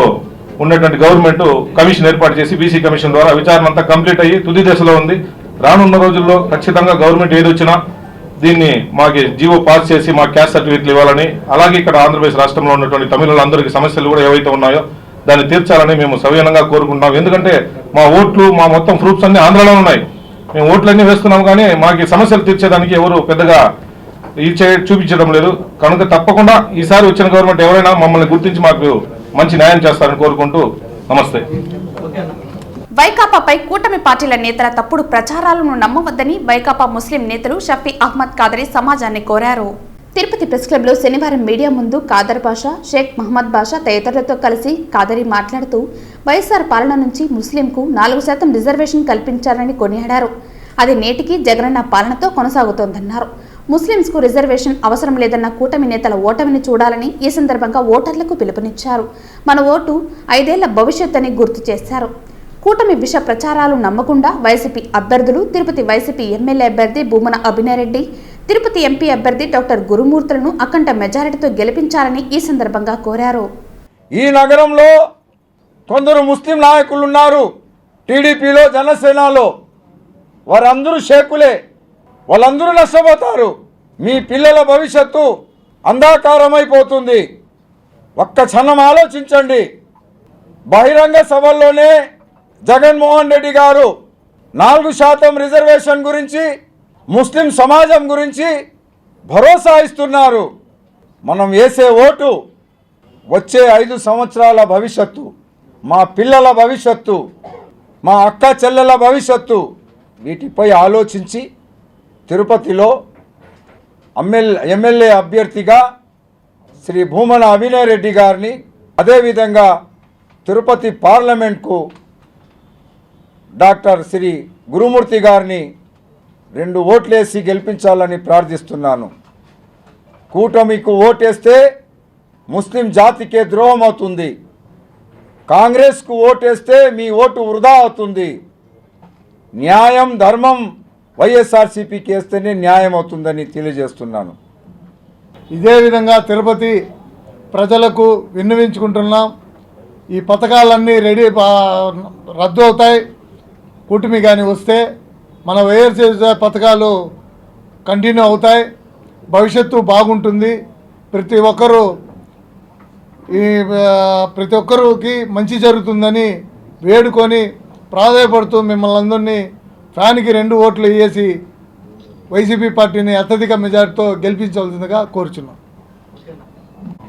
ఉన్నటువంటి గవర్నమెంట్ కమిషన్ ఏర్పాటు చేసి బీసీ కమిషన్ ద్వారా విచారణ అంతా కంప్లీట్ అయ్యి తుది దశలో ఉంది. రానున్న రోజుల్లో ఖచ్చితంగా గవర్నమెంట్ ఏది వచ్చినా దీన్ని మాకు జీవో పాస్ చేసి మా క్యాస్ట్ సర్టిఫికెట్లు ఇవ్వాలని, అలాగే ఇక్కడ ఆంధ్రప్రదేశ్ రాష్ట్రంలో ఉన్నటువంటి తమిళులందరికీ సమస్యలు కూడా ఏవైతే ఉన్నాయో దాన్ని తీర్చాలని మేము సవినయంగా కోరుకుంటున్నాం. ఎందుకంటే మా ఓట్లు, మా మొత్తం ప్రూఫ్స్ అన్ని ఆంధ్రలో ఉన్నాయి. మేము ఓట్లన్నీ వేస్తున్నాం కానీ మాకు సమస్యలు తీర్చేదానికి ఎవరు పెద్దగా చూపించడం లేదు. కనుక తప్పకుండా ఈసారి వచ్చిన గవర్నమెంట్ ఎవరైనా మమ్మల్ని గుర్తించి మాకు మంచి న్యాయం చేస్తారని కోరుకుంటూ నమస్తే. వైకాపాపై కూటమి పార్టీల నేతల తప్పుడు ప్రచారాలను నమ్మవద్దని వైకాపా ముస్లిం నేతలు షఫీ అహ్మద్ కాదరీ సమాజాన్ని కోరారు. తిరుపతి ప్రెస్ క్లబ్ లో శనివారం మీడియా ముందు కాదర్ బాషా, షేక్ మహమ్మద్ బాషా తదితరులతో కలిసి కాదరీ మాట్లాడుతూ వైఎస్ఆర్ పాలన నుంచి ముస్లింకు 4% రిజర్వేషన్ కల్పించారని కొనియాడారు. అది నేటికి జగనన్న పాలనతో కొనసాగుతోందన్నారు. ముస్లింస్కు రిజర్వేషన్ అవసరం లేదన్న కూటమి నేతల ఓటమిని చూడాలని ఈ సందర్భంగా ఓటర్లకు పిలుపునిచ్చారు. మన ఓటు 5 ఏళ్ల భవిష్యత్ అని గుర్తు చేశారు. కూటమి విష ప్రచారాలు నమ్మకుండా వైసీపీ అభ్యర్థులు తిరుపతి వైసీపీ ఎమ్మెల్యే అభ్యర్థి భూమన అభినయరెడ్డి, తిరుపతి ఎంపీ అభ్యర్థి డాక్టర్ గురుమూర్తులను అఖండ మెజారిటీతో గెలిపించాలని ఈ సందర్భంగా కోరారు. ఈ నగరంలో కొందరు ముస్లిం నాయకులు ఉన్నారు. టీడీపీలో, జనసేనలో వారందరూ షేకులే. వాళ్ళందరూ నష్టపోతారు. మీ పిల్లల భవిష్యత్తు అంధకారమైపోతుంది. ఒక్క క్షణం ఆలోచించండి. బహిరంగ సభల్లోనే జగన్మోహన్ రెడ్డి గారు 4% రిజర్వేషన్ గురించి, ముస్లిం సమాజం గురించి భరోసా ఇస్తున్నారు. మనం వేసే ఓటు వచ్చే 5 సంవత్సరాల భవిష్యత్తు, మా పిల్లల భవిష్యత్తు, మా అక్క చెల్లెల భవిష్యత్తు, వీటిపై ఆలోచించి తిరుపతిలో ఎమ్మెల్యే అభ్యర్థిగా శ్రీ భూమన అభినయ్ రెడ్డి గారిని, అదేవిధంగా తిరుపతి పార్లమెంట్కు డాక్టర్ శ్రీ గురుమూర్తి గారిని 2 ఓట్లేసి గెలిపించాలని ప్రార్థిస్తున్నాను. కూటమికి ఓటేస్తే ముస్లిం జాతికే ద్రోహం అవుతుంది. కాంగ్రెస్కు ఓటేస్తే మీ ఓటు వృధా అవుతుంది. న్యాయం, ధర్మం వైఎస్ఆర్సీపీకి వేస్తేనే న్యాయం అవుతుందని తెలియజేస్తున్నాను. ఇదే విధంగా తిరుపతి ప్రజలకు విన్నవించుకుంటున్నాం. ఈ పథకాలన్నీ రద్దు అవుతాయి. కూటమి కానీ వస్తే మన వైఎస్ఆర్ పథకాలు కంటిన్యూ అవుతాయి. భవిష్యత్తు బాగుంటుంది. ప్రతి ఒక్కరికి మంచి జరుగుతుందని వేడుకొని ప్రాధాయపడుతూ మిమ్మల్ని అందరినీ ఫ్యాన్కి 2 ఓట్లు వేసి వైసీపీ పార్టీని అత్యధిక మెజార్టీతో గెలిపించవలసిందిగా కోరుచున్నాం.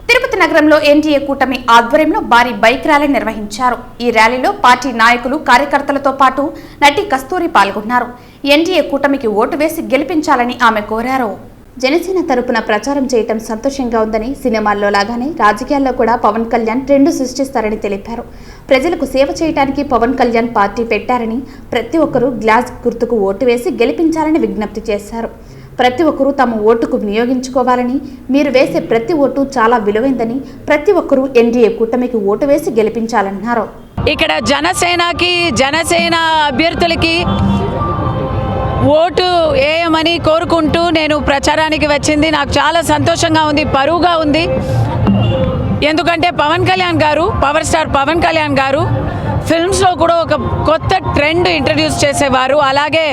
తిరుపతి నగరంలో ఎన్డీఏ కూటమి ఆధ్వర్యంలో భారీ బైక్ ర్యాలీ నిర్వహించారు. ఈ ర్యాలీలో పార్టీ నాయకులు, కార్యకర్తలతో పాటు నటి కస్తూరి పాల్గొన్నారు. ఎన్డీఏ కూటమికి ఓటు వేసి గెలిపించాలని ఆమె కోరారు. జనసేన తరపున ప్రచారం చేయటం సంతోషంగా ఉందని, సినిమాల్లో లాగానే రాజకీయాల్లో కూడా పవన్ కళ్యాణ్ ట్రెండ్ సృష్టిస్తారని తెలిపారు. ప్రజలకు సేవ చేయడానికి పవన్ కళ్యాణ్ పార్టీ పెట్టారని, ప్రతి ఒక్కరూ గ్లాస్ గుర్తుకు ఓటు వేసి గెలిపించాలని విజ్ఞప్తి చేశారు. ప్రతి ఒక్కరూ తమ ఓటుకు వినియోగించుకోవాలని, మీరు వేసే ప్రతి ఓటు చాలా విలువైందని, ప్రతి ఒక్కరూ ఎన్డీఏ కూటమికి ఓటు వేసి గెలిపించాలన్నారు. ఇక్కడ జనసేన అభ్యర్థులకి ఓటు వేయమని కోరుకుంటూ నేను ప్రచారానికి వచ్చింది. నాకు చాలా సంతోషంగా ఉంది, పరువుగా ఉంది. ఎందుకంటే పవన్ కళ్యాణ్ గారు, పవర్ స్టార్ పవన్ కళ్యాణ్ గారు ఫిల్మ్స్లో కూడా ఒక కొత్త ట్రెండ్ ఇంట్రడ్యూస్ చేసేవారు. అలాగే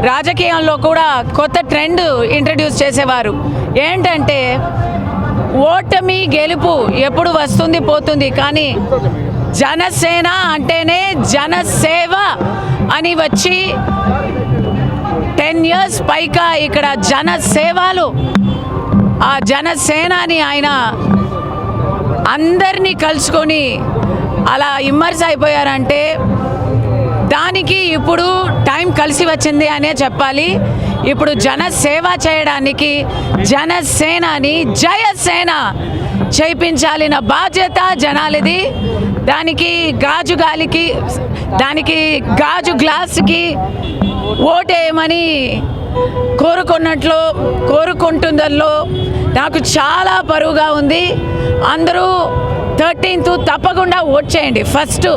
రాజకీయంలో కూడా కొత్త ట్రెండ్ ఇంట్రడ్యూస్ చేసేవారు. ఏంటంటే ఓటమి గెలుపు ఎప్పుడు వస్తుంది పోతుంది, కానీ జనసేన అంటేనే జనసేవ అని వచ్చి 10 years పైగా ఇక్కడ జనసేవలు ఆ జనసేనాని ఆయన అందరినీ కలుసుకొని అలా ఇమ్మర్స్ అయిపోయారంటే దానికి ఇప్పుడు టైం కలిసి వచ్చింది అనే చెప్పాలి. ఇప్పుడు జనసేవ చేయడానికి జనసేనాని జయసేన చేయించాలిన బాధ్యత జనాలది. దానికి గాజు గ్లాస్కి ఓటేయమని కోరుకుంటుందల్లో నాకు చాలా పరువుగా ఉంది. అందరూ 13th తప్పకుండా ఓట్ చేయండి. ఫస్ట్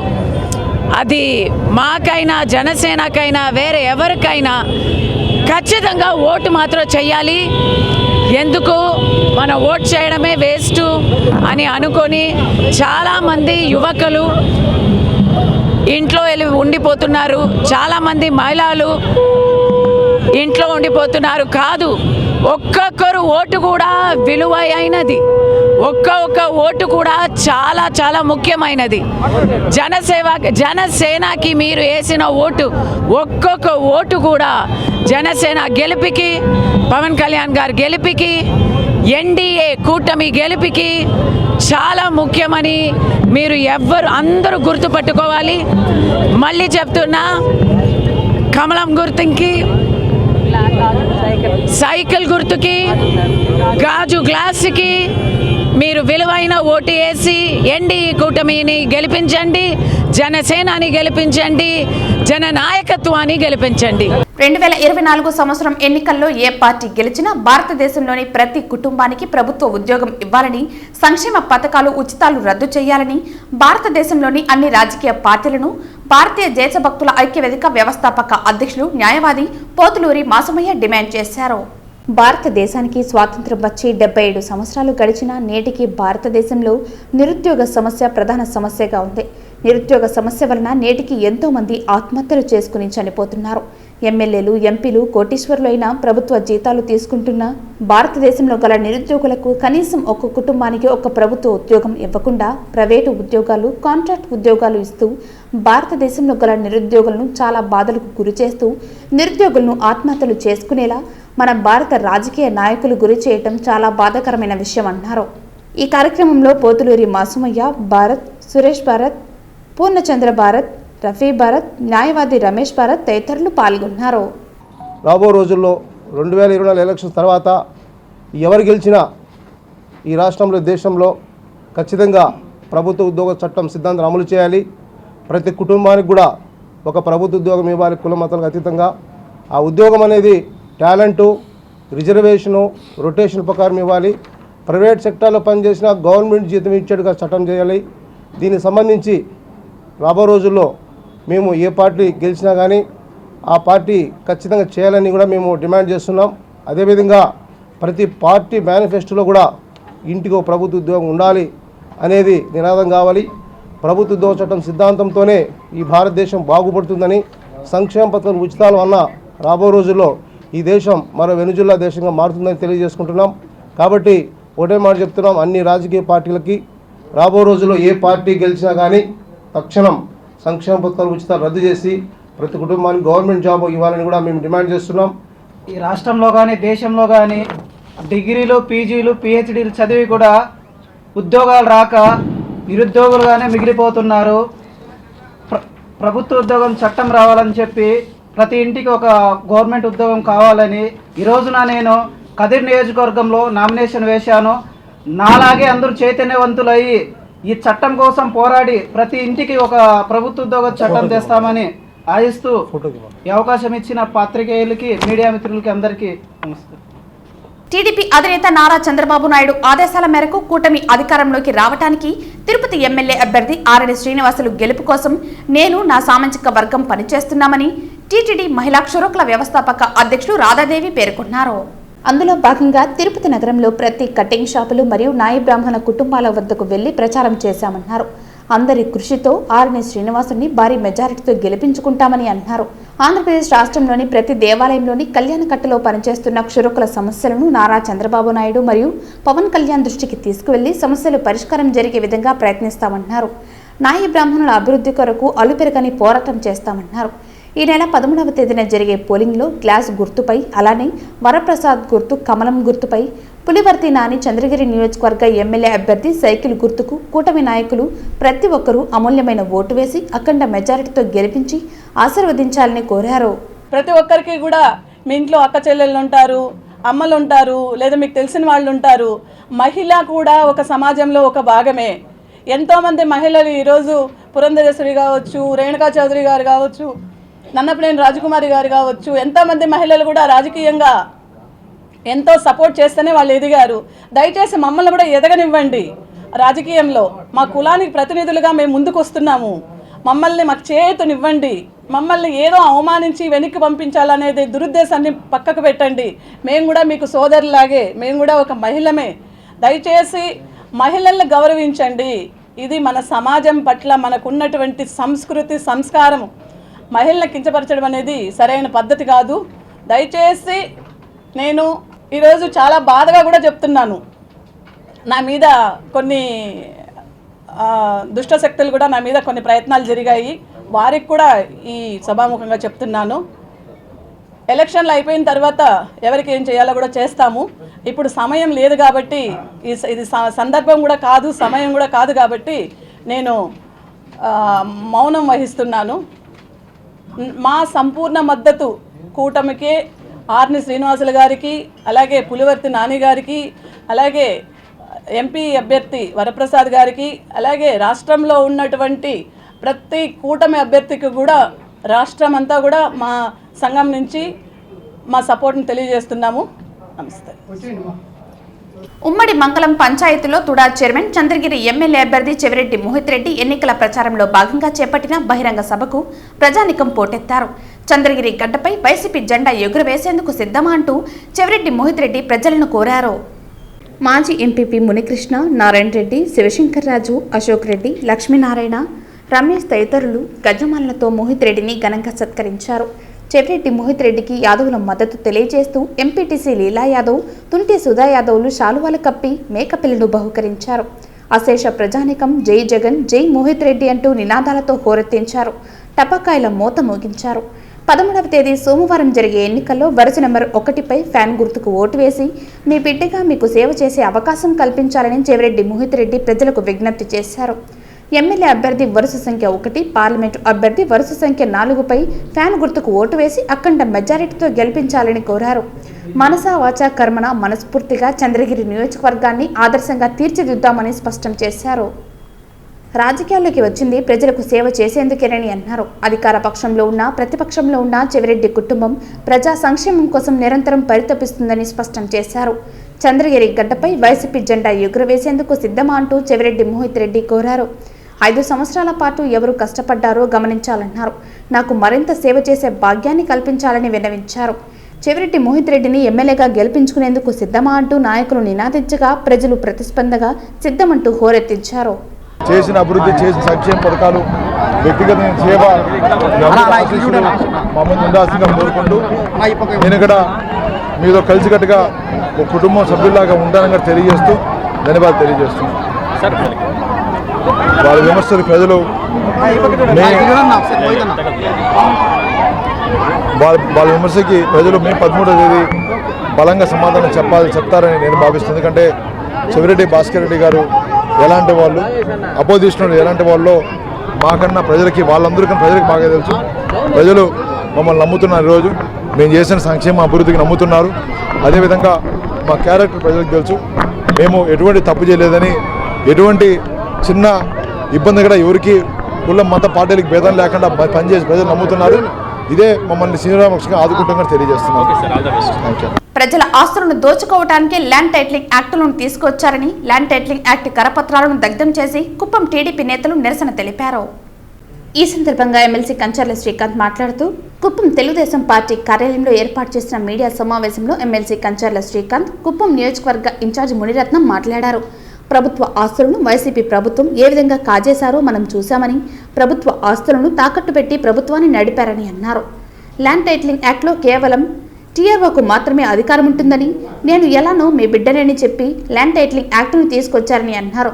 అది మాకైనా జనసేనకైనా వేరే ఎవరికైనా ఖచ్చితంగా ఓటు మాత్రం చెయ్యాలి. ఎందుకు మన ఓట్ చేయడమే వేస్ట్ అని అనుకొని చాలామంది యువకులు ఇంట్లో ఉండిపోతున్నారు. చాలామంది మహిళలు ఇంట్లో ఉండిపోతున్నారు. కాదు, ఒక్కొక్కరు ఓటు కూడా విలువైనది. ఒక్క ఓటు కూడా చాలా చాలా ముఖ్యమైనది. జనసేనకి మీరు వేసిన ఓటు, ఒక్కొక్క ఓటు కూడా జనసేన గెలుపుకి, పవన్ కళ్యాణ్ గారు గెలుపుకి, ఎన్డీఏ కూటమి గెలుపుకి చాలా ముఖ్యమని మీరు అందరూ గుర్తుపట్టుకోవాలి. మళ్ళీ చెప్తున్నా, కమలం గుర్తుకి, సైకిల్ గుర్తుకి, గాజు గ్లాసుకి మీరు విలువైన ఓటు వేసి ఎన్డీఏ కూటమిని గెలిపించండి, జనసేనాని గెలిపించండి, జననాయకత్వాన్ని గెలిపించండి. 2024 సంవత్సరం ఎన్నికల్లో ఏ పార్టీ గెలిచినా భారతదేశంలోని ప్రతి కుటుంబానికి ప్రభుత్వ ఉద్యోగం ఇవ్వాలని, సంక్షేమ పథకాలు ఉచితాలు రద్దు చేయాలని భారతదేశంలోని అన్ని రాజకీయ పార్టీలను భారతీయ దేశభక్తుల ఐక్యవేదిక వ్యవస్థాపక అధ్యక్షులు న్యాయవాది పోతులూరి మాసమయ్య డిమాండ్ చేశారు. భారతదేశానికి స్వాతంత్ర్యం వచ్చి 77 సంవత్సరాలు గడిచినా నేటికి భారతదేశంలో నిరుద్యోగ సమస్య ప్రధాన సమస్యగా ఉంది. నిరుద్యోగ సమస్య వలన నేటికి ఎంతో మంది ఆత్మహత్యలు చేసుకుని చనిపోతున్నారు. ఎమ్మెల్యేలు, ఎంపీలు కోటీశ్వరులైన ప్రభుత్వ జీతాలు తీసుకుంటున్న భారతదేశంలో గల నిరుద్యోగులకు కనీసం ఒక కుటుంబానికి ఒక ప్రభుత్వ ఉద్యోగం ఇవ్వకుండా ప్రైవేటు ఉద్యోగాలు, కాంట్రాక్ట్ ఉద్యోగాలు ఇస్తూ భారతదేశంలో గల నిరుద్యోగులను చాలా బాధలకు గురి చేస్తూ నిరుద్యోగులను ఆత్మహత్యలు చేసుకునేలా మన భారత రాజకీయ నాయకులు గురి చేయటం చాలా బాధాకరమైన విషయం అన్నారు. ఈ కార్యక్రమంలో పోతులూరి మాసుమయ్య భారత్, సురేష్ భారత్, పూర్ణచంద్ర భారత్, రఫీ భారత్, న్యాయవాది రమేష్ భారత్ తదితరులు పాల్గొన్నారు. రాబో రోజుల్లో 2024 ఎలక్షన్స్ తర్వాత ఎవరు గెలిచినా ఈ రాష్ట్రంలో, దేశంలో ఖచ్చితంగా ప్రభుత్వ ఉద్యోగ చట్టం సిద్ధాంతం అమలు చేయాలి. ప్రతి కుటుంబానికి కూడా ఒక ప్రభుత్వ ఉద్యోగం ఇవ్వాలి, కుల మతాలకు అతీతంగా. ఆ ఉద్యోగం అనేది టాలెంటు, రిజర్వేషను, రొటేషన్ ప్రకారం ఇవ్వాలి. ప్రైవేట్ సెక్టార్లో పనిచేసిన గవర్నమెంట్ జీతం ఇచ్చేట్టుగా చట్టం చేయాలి. దీనికి సంబంధించి రాబో రోజుల్లో మేము ఏ పార్టీ గెలిచినా కానీ ఆ పార్టీ ఖచ్చితంగా చేయాలని కూడా మేము డిమాండ్ చేస్తున్నాం. అదేవిధంగా ప్రతి పార్టీ మేనిఫెస్టోలో కూడా ఇంటికి ఒక ప్రభుత్వ ఉద్యోగం ఉండాలి అనేది నినాదం కావాలి. ప్రభుత్వ ఉద్యోగ చట్టం సిద్ధాంతంతోనే ఈ భారతదేశం బాగుపడుతుందని, సంక్షేమ పథకం ఉచితాల వల్ల రాబో రోజుల్లో ఈ దేశం మరో వెనుజుల్లా దేశంగా మారుతుందని తెలియజేసుకుంటున్నాం. కాబట్టి ఒకటే మాట చెప్తున్నాం, అన్ని రాజకీయ పార్టీలకి రాబో రోజుల్లో ఏ పార్టీ గెలిచినా కానీ తక్షణం సంక్షేమ పథకాలు ఉచితాలు రద్దు చేసి ప్రతి కుటుంబానికి గవర్నమెంట్ జాబ్ ఇవ్వాలని కూడా మేము డిమాండ్ చేస్తున్నాం. ఈ రాష్ట్రంలో కానీ దేశంలో కానీ డిగ్రీలు, పీజీలు, పిహెచ్డీలు చదివి కూడా ఉద్యోగాలు రాక నిరుద్యోగులుగానే మిగిలిపోతున్నారు. ప్రభుత్వ ఉద్యోగం చట్టం రావాలని చెప్పి ప్రతి ఇంటికి ఒక గవర్నమెంట్ ఉద్యోగం కావాలని ఈ రోజున నేను కదిర్ నియోజకవర్గంలో నామినేషన్ వేశాను. నాలాగే అందరూ చైతన్యవంతులయ్యి ఈ చట్టం కోసం పోరాడి ప్రతి ఇంటికి ఒక ప్రభుత్వ ఉద్యోగ చట్టం తెస్తామని ఆశిస్తూ ఈ అవకాశం ఇచ్చిన పాత్రికేయులకి, మీడియా మిత్రులకి అందరికీ నమస్కారం. టీడీపీ అధినేత నారా చంద్రబాబు నాయుడు ఆదేశాల మేరకు కూటమి అధికారంలోకి రావడానికి తిరుపతి ఎమ్మెల్యే అభ్యర్థి ఆర్ఎన్ శ్రీనివాసులు గెలుపు కోసం నేను, నా సామాజిక వర్గం పనిచేస్తున్నామని టీటీడీ మహిళా క్షురకుల వ్యవస్థాపక అధ్యక్షులు రాధాదేవి పేర్కొన్నారు. అందులో భాగంగా తిరుపతి నగరంలో ప్రతి కటింగ్ షాపులు మరియు నాయ బ్రాహ్మణ కుటుంబాల వద్దకు వెళ్లి ప్రచారం చేశామన్నారు. అందరి కృషితో ఆర్ఎన్ శ్రీనివాసుని భారీ మెజారిటీతో గెలిపించుకుంటామని అన్నారు. ఆంధ్రప్రదేశ్ రాష్ట్రంలోని ప్రతి దేవాలయంలోని కళ్యాణకట్టలో పనిచేస్తున్న క్షురకుల సమస్యలను నారా చంద్రబాబు నాయుడు మరియు పవన్ కళ్యాణ్ దృష్టికి తీసుకువెళ్లి సమస్యలు పరిష్కారం జరిగే విధంగా ప్రయత్నిస్తామన్నారు. నాయ బ్రాహ్మణుల అభివృద్ధి కొరకు అలుపెరగని పోరాటం చేస్తామన్నారు. ఈ నెల 13వ తేదీన జరిగే పోలింగ్లో గ్లాస్ గుర్తుపై, అలానే వరప్రసాద్ గుర్తు, కమలం గుర్తుపై పులివర్తి నాని చంద్రగిరి నియోజకవర్గ ఎమ్మెల్యే అభ్యర్థి సైకిల్ గుర్తుకు కూటమి నాయకులు ప్రతి ఒక్కరూ అమూల్యమైన ఓటు వేసి అఖండ మెజారిటీతో గెలిపించి ఆశీర్వదించాలని కోరారు. ప్రతి ఒక్కరికి కూడా మీ ఇంట్లో అక్క చెల్లెళ్ళు ఉంటారు, అమ్మలు ఉంటారు, లేదా మీకు తెలిసిన వాళ్ళు ఉంటారు. మహిళ కూడా ఒక సమాజంలో ఒక భాగమే. ఎంతోమంది మహిళలు ఈరోజు పురంధరేశ్వరి కావచ్చు, రేణుకా చౌదరి గారు కావచ్చు, నన్నపనేని రాజకుమారి గారు కావచ్చు, ఎంతోమంది మహిళలు కూడా రాజకీయంగా ఎంతో సపోర్ట్ చేస్తేనే వాళ్ళు ఎదిగారు. దయచేసి మమ్మల్ని కూడా ఎదగనివ్వండి. రాజకీయంలో మా కులానికి ప్రతినిధులుగా మేము ముందుకు వస్తున్నాము. మమ్మల్ని మాకు చేతునివ్వండి. మమ్మల్ని ఏదో అవమానించి వెనక్కి పంపించాలనేది దురుద్దేశాన్ని పక్కకు పెట్టండి. మేము కూడా మీకు సోదరులాగే, మేము కూడా ఒక మహిళమే. దయచేసి మహిళల్ని గౌరవించండి. ఇది మన సమాజం పట్ల మనకున్నటువంటి సంస్కృతి, సంస్కారం. మహిళలను కించపరచడం అనేది సరైన పద్ధతి కాదు. దయచేసి నేను ఈరోజు చాలా బాధగా కూడా చెప్తున్నాను. నా మీద కొన్ని దుష్ట శక్తులు కూడా నా మీద కొన్ని ప్రయత్నాలు జరిగాయి. వారికి కూడా ఈ సభాముఖంగా చెప్తున్నాను. ఎలక్షన్లు అయిపోయిన తర్వాత ఎవరికి ఏం చేయాలో కూడా చేస్తాము. ఇప్పుడు సమయం లేదు కాబట్టి, ఇది సందర్భం కూడా కాదు, సమయం కూడా కాదు కాబట్టి నేను మౌనం వహిస్తున్నాను. మా సంపూర్ణ మద్దతు కూటమికే, ఆర్ని శ్రీనివాసులు గారికి, అలాగే పులివర్తి నాని గారికి, అలాగే ఎంపీ అభ్యర్థి వరప్రసాద్ గారికి, అలాగే రాష్ట్రంలో ఉన్నటువంటి ప్రతి కూటమి అభ్యర్థికి కూడా రాష్ట్రం అంతా కూడా మా సంఘం నుంచి మా సపోర్ట్ని తెలియజేస్తున్నాము. నమస్తే. ఉమ్మడి మంగళం పంచాయతీలో తుడా చైర్మన్ చంద్రగిరి ఎమ్మెల్యే అభ్యర్థి చెవిరెడ్డి మోహిత్ రెడ్డి ఎన్నికల ప్రచారంలో భాగంగా చేపట్టిన బహిరంగ సభకు ప్రజానికం పోటెత్తారు. చంద్రగిరి గడ్డపై వైసీపీ జెండా ఎగురవేసేందుకు సిద్ధమా అంటూ చెవిరెడ్డి మోహిత్ రెడ్డి ప్రజలను కోరారు. మాజీ ఎంపీపీ మునికృష్ణ, నారాయణ రెడ్డి, శివశంకర్ రాజు, అశోక్ రెడ్డి, లక్ష్మీనారాయణ, రమేష్ తదితరులు గజమాలతో మోహిత్ రెడ్డిని ఘనంగా సత్కరించారు. చెవిరెడ్డి మోహిత్ రెడ్డికి యాదవుల మద్దతు తెలియజేస్తూ ఎంపీటీసీ లీలా యాదవ్, తుంటి సుధా యాదవ్లు శాలువాలు కప్పి మేకపిల్లను బహుకరించారు. అశేష ప్రజానికం జై జగన్, జై మోహిత్ రెడ్డి అంటూ నినాదాలతో హోరెత్తించారు. టపాకాయల మోత మోగించారు. 13వ తేదీ సోమవారం జరిగే ఎన్నికల్లో వరుస నెంబర్ 1పై ఫ్యాన్ గుర్తుకు ఓటు వేసి మీ బిడ్డగా మీకు సేవ చేసే అవకాశం కల్పించాలని చెవిరెడ్డి మోహిత్ రెడ్డి ప్రజలకు విజ్ఞప్తి చేశారు. ఎమ్మెల్యే అభ్యర్థి వరుస సంఖ్య 1, పార్లమెంటు అభ్యర్థి వరుస సంఖ్య 4పై ఫ్యాన్ గుర్తుకు ఓటు వేసి అఖండ మెజారిటీతో గెలిపించాలని కోరారు. మనసా వాచా కర్మణ మనస్ఫూర్తిగా చంద్రగిరి నియోజకవర్గాన్ని ఆదర్శంగా తీర్చిదిద్దామని స్పష్టం చేశారు. రాజకీయాల్లోకి వచ్చింది ప్రజలకు సేవ చేసేందుకేనని అన్నారు. అధికార పక్షంలో ఉన్న, ప్రతిపక్షంలో ఉన్న చెవిరెడ్డి కుటుంబం ప్రజా సంక్షేమం కోసం నిరంతరం పరితపిస్తుందని స్పష్టం చేశారు. చంద్రగిరి గడ్డపై వైసీపీ జెండా ఎగురవేసేందుకు సిద్ధమా అంటూ చెవిరెడ్డి మోహిత్ రెడ్డి కోరారు. 5 సంవత్సరాల పాటు ఎవరు కష్టపడ్డారో గమనించాలన్నారు. నాకు మరింత సేవ చేసే భాగ్యాన్ని కల్పించాలని విన్నవించారు. చెవిరెడ్డి మోహిత్ రెడ్డిని ఎమ్మెల్యేగా గెలిపించుకునేందుకు సిద్ధమా అంటూ నాయకులు నినాదించగా ప్రజలు ప్రతిస్పందగా సిద్ధమంటూ హోరెత్తించారు. చేసిన అభివృద్ధి, చేసిన సంక్షేమ పథకాలు, వ్యక్తిగత సేవ మమ్మల్ని ఉండాల్సిందిగా కోరుకుంటూ నేను ఇక్కడ మీతో కలిసికట్టుగా ఒక కుటుంబం సభ్యుల్లాగా ఉంటానని తెలియజేస్తూ ధన్యవాదాలు తెలియజేస్తున్నాను. వాళ్ళ విమర్శలు ప్రజలు వాళ్ళ విమర్శకి ప్రజలు మే 13వ తేదీ బలంగా సమాధానం చెప్తారని నేను భావిస్తున్నాను. ఎందుకంటే చెవిరెడ్డి భాస్కర్ రెడ్డి గారు ఎలాంటి వాళ్ళు, అపోజిషన్ ఎలాంటి వాళ్ళు మాకన్నా ప్రజలకి, వాళ్ళందరికీ ప్రజలకు బాగా తెలుసు. ప్రజలు మమ్మల్ని నమ్ముతున్నారు. ఈరోజు మేము చేసిన సంక్షేమ అభివృద్ధికి నమ్ముతున్నారు. అదేవిధంగా మా క్యారెక్టర్ ప్రజలకు తెలుసు. మేము ఎటువంటి తప్పు చేయలేదని, ఎటువంటి చిన్న ఇబ్బంది కూడా ఎవరికి కులం మత పార్టీలకు భేదం లేకుండా పనిచేసి ప్రజలు నమ్ముతున్నారు. ఇదే మమ్మల్ని శ్రీరామకృష్ణ ఆదుకుంటామని తెలియజేస్తున్నాం. ప్రజల ఆస్తులను దోచుకోవడానికి ల్యాండ్ టైటిలింగ్ యాక్టులను తీసుకొచ్చారని, ల్యాండ్ టైటిలింగ్ యాక్ట్ కరపత్రాలను దగ్ధం చేసి కుప్పం టీడీపీ నేతలు నిరసన తెలిపారు. ఈ సందర్భంగా ఎమ్మెల్సీ కంచర్ల శ్రీకాంత్ మాట్లాడుతూ కుప్పం తెలుగుదేశం పార్టీ కార్యాలయంలో ఏర్పాటు చేసిన మీడియా సమావేశంలో ఎమ్మెల్సీ కంచర్ల శ్రీకాంత్, కుప్పం నియోజకవర్గ ఇన్ఛార్జ్ మునిరత్నం మాట్లాడారు. ప్రభుత్వ ఆస్తులను వైసీపీ ప్రభుత్వం ఏ విధంగా కాజేశారో మనం చూశామని, ప్రభుత్వ ఆస్తులను తాకట్టు పెట్టి ప్రభుత్వాన్ని నడిపారని అన్నారు. ల్యాండ్ టైటిలింగ్ యాక్ట్లో కేవలం టీఆర్ఓకు మాత్రమే అధికారం ఉంటుందని, నేను ఎలానో మీ బిడ్డనేని చెప్పి ల్యాండ్ టైటిలింగ్ యాక్టును తీసుకొచ్చారని అన్నారు.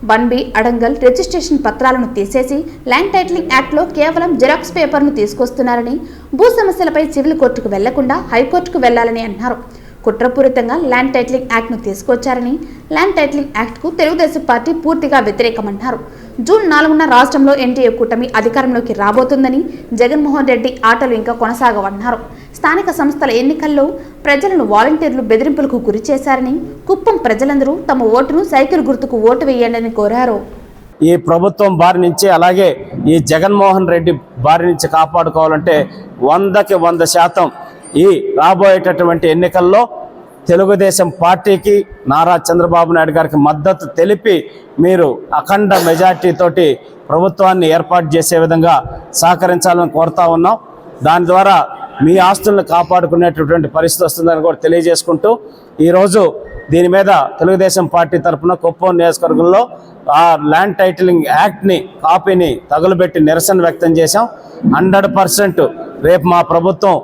1B అడంగల్ రిజిస్ట్రేషన్ పత్రాలను తీసేసి ల్యాండ్ టైటిలింగ్ యాక్ట్లో కేవలం జిరాక్స్ పేపర్ను తీసుకొస్తున్నారని, భూ సమస్యలపై సివిల్ కోర్టుకు వెళ్లకుండా హైకోర్టుకు వెళ్లాలని అన్నారు. కుట్రపూరితంగా ల్యాండ్ టైటిలింగ్ యాక్ట్ను తీసుకొచ్చారని, ల్యాండ్ టైటిలింగ్ యాక్ట్కు తెలుగుదేశం పార్టీ పూర్తిగా వ్యతిరేకమన్నారు. జూన్ 4న రాష్ట్రంలో ఎన్డీఏ కూటమి అధికారంలోకి రాబోతుందని, జగన్మోహన్ రెడ్డి ఆటలు ఇంకా కొనసాగవన్నారు. స్థానిక సంస్థల ఎన్నికల్లో ప్రజలను వాలంటీర్లు బెదిరింపులకు గురి చేశారని, కుప్పం ప్రజలందరూ తమ ఓటును సైకిల్ గుర్తుకు ఓటు వేయండి కోరారు. ఈ ప్రభుత్వం బారి నుంచి, అలాగే ఈ జగన్మోహన్ రెడ్డి బారి నుంచి కాపాడుకోవాలంటే 100కి 100% ఈ రాబోయేటటువంటి ఎన్నికల్లో తెలుగుదేశం పార్టీకి, నారా చంద్రబాబు నాయుడు గారికి మద్దతు తెలిపి మీరు అఖండ మెజార్టీతోటి ప్రభుత్వాన్ని ఏర్పాటు చేసే విధంగా సహకరించాలని కోరుతా ఉన్నాం. దాని ద్వారా మీ ఆస్తులను కాపాడుకునేటటువంటి పరిస్థితి వస్తుందని కూడా తెలియజేసుకుంటూ, ఈరోజు దీని మీద తెలుగుదేశం పార్టీ తరఫున కుప్పం నియోజకవర్గంలో ఆ ల్యాండ్ టైటిలింగ్ యాక్ట్ని కాపీని తగులుబెట్టి నిరసన వ్యక్తం చేశాం. 100% రేపు మా ప్రభుత్వం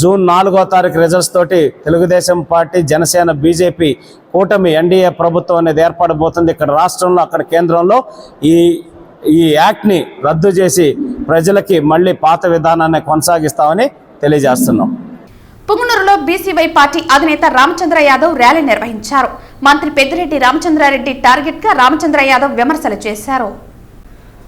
జూన్ 4వ తారీఖు రిజల్ట్స్ తోటి తెలుగుదేశం పార్టీ, జనసేన, బీజేపీ కూటమి ఎన్డీఏ ప్రభుత్వం అనేది ఏర్పడబోతుంది. ఇక్కడ రాష్ట్రంలో, అక్కడ కేంద్రంలో ఈ యాక్ట్ని రద్దు చేసి ప్రజలకి మళ్ళీ పాత విధానాన్ని కొనసాగిస్తామని తెలియజేస్తున్నాం. పుంగనూరులో బీసీవై పార్టీ అధినేత రామచంద్ర యాదవ్ ర్యాలీ నిర్వహించారు. మంత్రి పెద్దిరెడ్డి రామచంద్రారెడ్డి టార్గెట్గా రామచంద్ర యాదవ్ విమర్శలు చేశారు.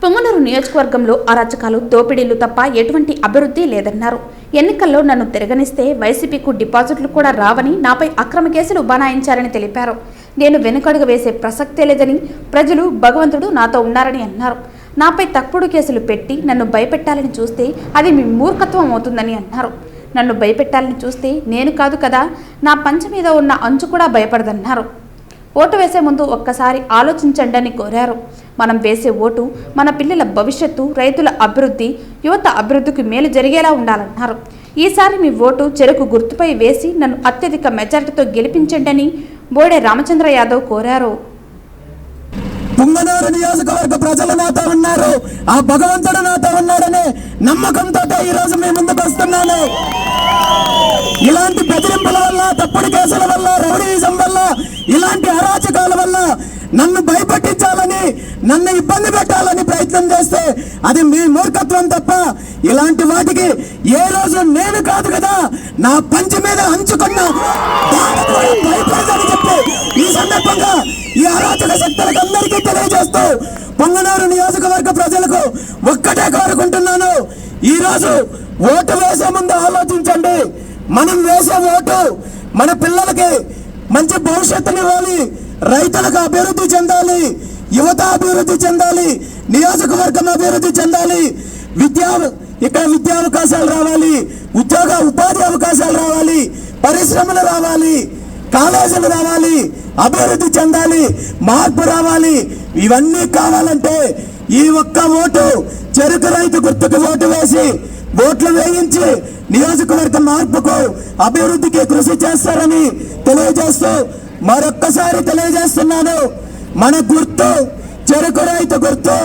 పుంగనూరు నియోజకవర్గంలో అరాచకాలు, దోపిడీలు తప్ప ఎటువంటి అభివృద్ధి లేదన్నారు. ఎన్నికల్లో నన్ను తిరగనిస్తే వైసీపీకు డిపాజిట్లు కూడా రావని, నాపై అక్రమ కేసులు బనాయించారని తెలిపారు. నేను వెనుకడుగు వేసే ప్రసక్తే లేదని, ప్రజలు, భగవంతుడు నాతో ఉన్నారని అన్నారు. నాపై తప్పుడు కేసులు పెట్టి నన్ను భయపెట్టాలని చూస్తే అది మీ మూర్ఖత్వం అవుతుందని అన్నారు. నన్ను భయపెట్టాలని చూస్తే నేను కాదు కదా, నా పంచ మీద ఉన్న అంచు కూడా భయపడదన్నారు. ఓటు వేసే ముందు ఒక్కసారి ఆలోచించండి అని కోరారు. మనం వేసే ఓటు మన పిల్లల భవిష్యత్తు, రైతుల అభివృద్ధి, యువత అభివృద్ధికి మేలు జరిగేలా ఉండాలన్నారు. ఈసారి మీ ఓటు చెరుకు గుర్తుపై వేసి నన్ను అత్యధిక మెజారిటీతో గెలిపించండి అని బోడే రామచంద్ర యాదవ్ కోరారు. పుంగనూరు నియోజకవర్గ ప్రజలు నాతో ఉన్నారు, ఆ భగవంతుడు నాతో ఉన్నాడనే నమ్మకంతో ఈరోజు మీ ముందుకు వస్తున్నాను. ఇలాంటి బెదిరింపుల వల్ల, తప్పుడు కేసుల వల్ల, రౌడీయిజం వల్ల, ఇలాంటి అరాచకాల వల్ల నన్ను భయపెట్టించాలని, నన్ను ఇబ్బంది పెట్టాలని ప్రయత్నం చేస్తే అది మీ మూర్ఖత్వం తప్ప ఇలాంటి వాటికి ఏ రోజు నేను కాదు కదా, నా పంచి మీద అంచుకున్న భయపడదని చెప్పి ఈ సందర్భంగా ఈ అరాచక శక్తులకు అందరికీ తెలియజేస్తూ పొంగనూరు నియోజకవర్గ ప్రజలకు ఒక్కటే కోరుకుంటున్నాను. ఈ రోజు ఓటు వేసే ముందు ఆలోచించండి. మనం వేసే ఓటు మన పిల్లలకి మంచి భవిష్యత్తునివ్వాలి, రైతులకు అభివృద్ధి చెందాలి, యువత అభివృద్ధి చెందాలి, నియోజకవర్గం అభివృద్ధి చెందాలి, ఇక్కడ విద్యా అవకాశాలు రావాలి, ఉపాధి అవకాశాలు రావాలి, పరిశ్రమలు రావాలి, కాలేజీలు రావాలి, అభివృద్ధి చెందాలి, మార్పు రావాలి. ఇవన్నీ కావాలంటే ఈ ఒక్క ఓటు చెరుకు రైతు గుర్తుకు ఓటు వేసి ఓట్లు వేయించి నియోజకవర్గ మార్పుకు, అభివృద్ధికి కృషి చేస్తారని తెలియజేస్తూ మరొక్కసారి తెలియజేస్తున్నాను. మన గుర్తు చెరుకు రైతు గుర్తు.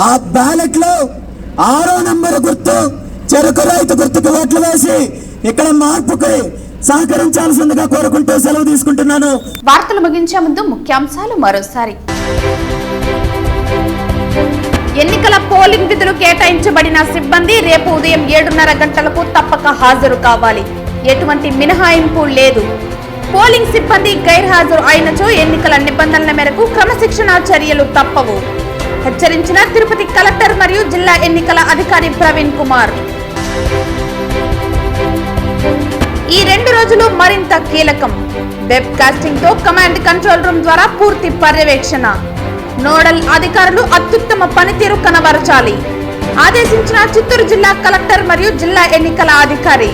ఆ బ్యాలెట్ లో 6వ నంబర్ గుర్తు చెరుకు రైతు గుర్తుకు ఓట్లు వేసి ఇక్కడ మార్పుకి సహకరించాల్సిందిగా కోరుకుంటూ సెలవు తీసుకుంటున్నాను. వార్తలు ముగించే ముందు ముఖ్యాంశాలు మరోసారి. ఎన్నికల పోలింగ్ విధులు కేటాయించబడిన సిబ్బంది రేపు ఉదయం 7:30 గంటలకు తప్పక హాజరు కావాలి. ఎటువంటి మినహాయింపు లేదు. పోలింగ్ సిబ్బంది గైర్హాజరు అయినచో ఎన్నికల నిబంధనల మేరకు క్రమశిక్షణా చర్యలు తప్పవు. హెచ్చరించిన తిరుపతి కలెక్టర్ మరియు జిల్లా ఎన్నికల అధికారి ప్రవీణ్ కుమార్. ఈ 2 రోజులు మరింత కీలకం. వెబ్ కాస్టింగ్ తో కమాండ్ కంట్రోల్ రూమ్ ద్వారా పూర్తి పర్యవేక్షణ. నోడల్ అధికారులు అత్యుత్తమ పనితీరు కనబరచాలి. ఆదేశించిన చిత్తూరు జిల్లా కలెక్టర్ మరియు జిల్లా ఎన్నికల అధికారి.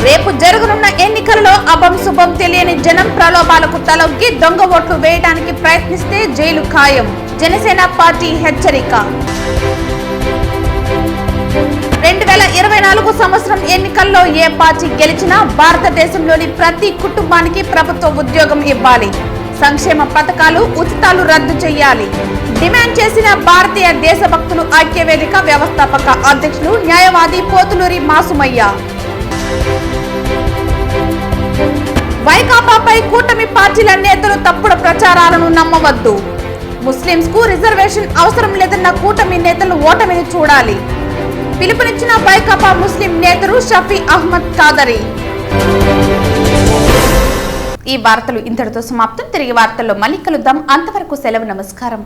రేపు జరగనున్న ఎన్నికలలో అభం శుభం తెలియని జనం ప్రలోభాలకు తలొగ్గి దొంగ ఓట్లు వేయడానికి ప్రయత్నిస్తే జైలు ఖాయం. జనసేన పార్టీ హెచ్చరిక. 2024 సంవత్సరం ఎన్నికల్లో ఏ పార్టీ గెలిచినా భారతదేశంలోని ప్రతి కుటుంబానికి ప్రభుత్వ ఉద్యోగం ఇవ్వాలి. సంక్షేమ పథకాలు, ఉచితాలు రద్దు చేయాలి. డిమాండ్ చేసిన భారతీయ దేశభక్తులు ఐక్యవేదిక వ్యవస్థాపక అధ్యక్షులు న్యాయవాది పోతులూరి మాసుమయ్య. వైకాపాపై కూటమి పార్టీల నేతలు తప్పుడు ప్రచారాలను నమ్మవద్దు. ముస్లింస్ కు రిజర్వేషన్ అవసరం లేదన్న కూటమి నేతలు ఓటమిని చూడాలి. పిలుపునిచ్చిన వైకాపా ముస్లిం నేతలు షఫీ అహ్మద్ కాదరి. ఈ వార్తలు ఇంతటితో సమాప్తం. తిరిగి వార్తల్లో మళ్ళీ కలుద్దాం. అంతవరకు సెలవు. నమస్కారం.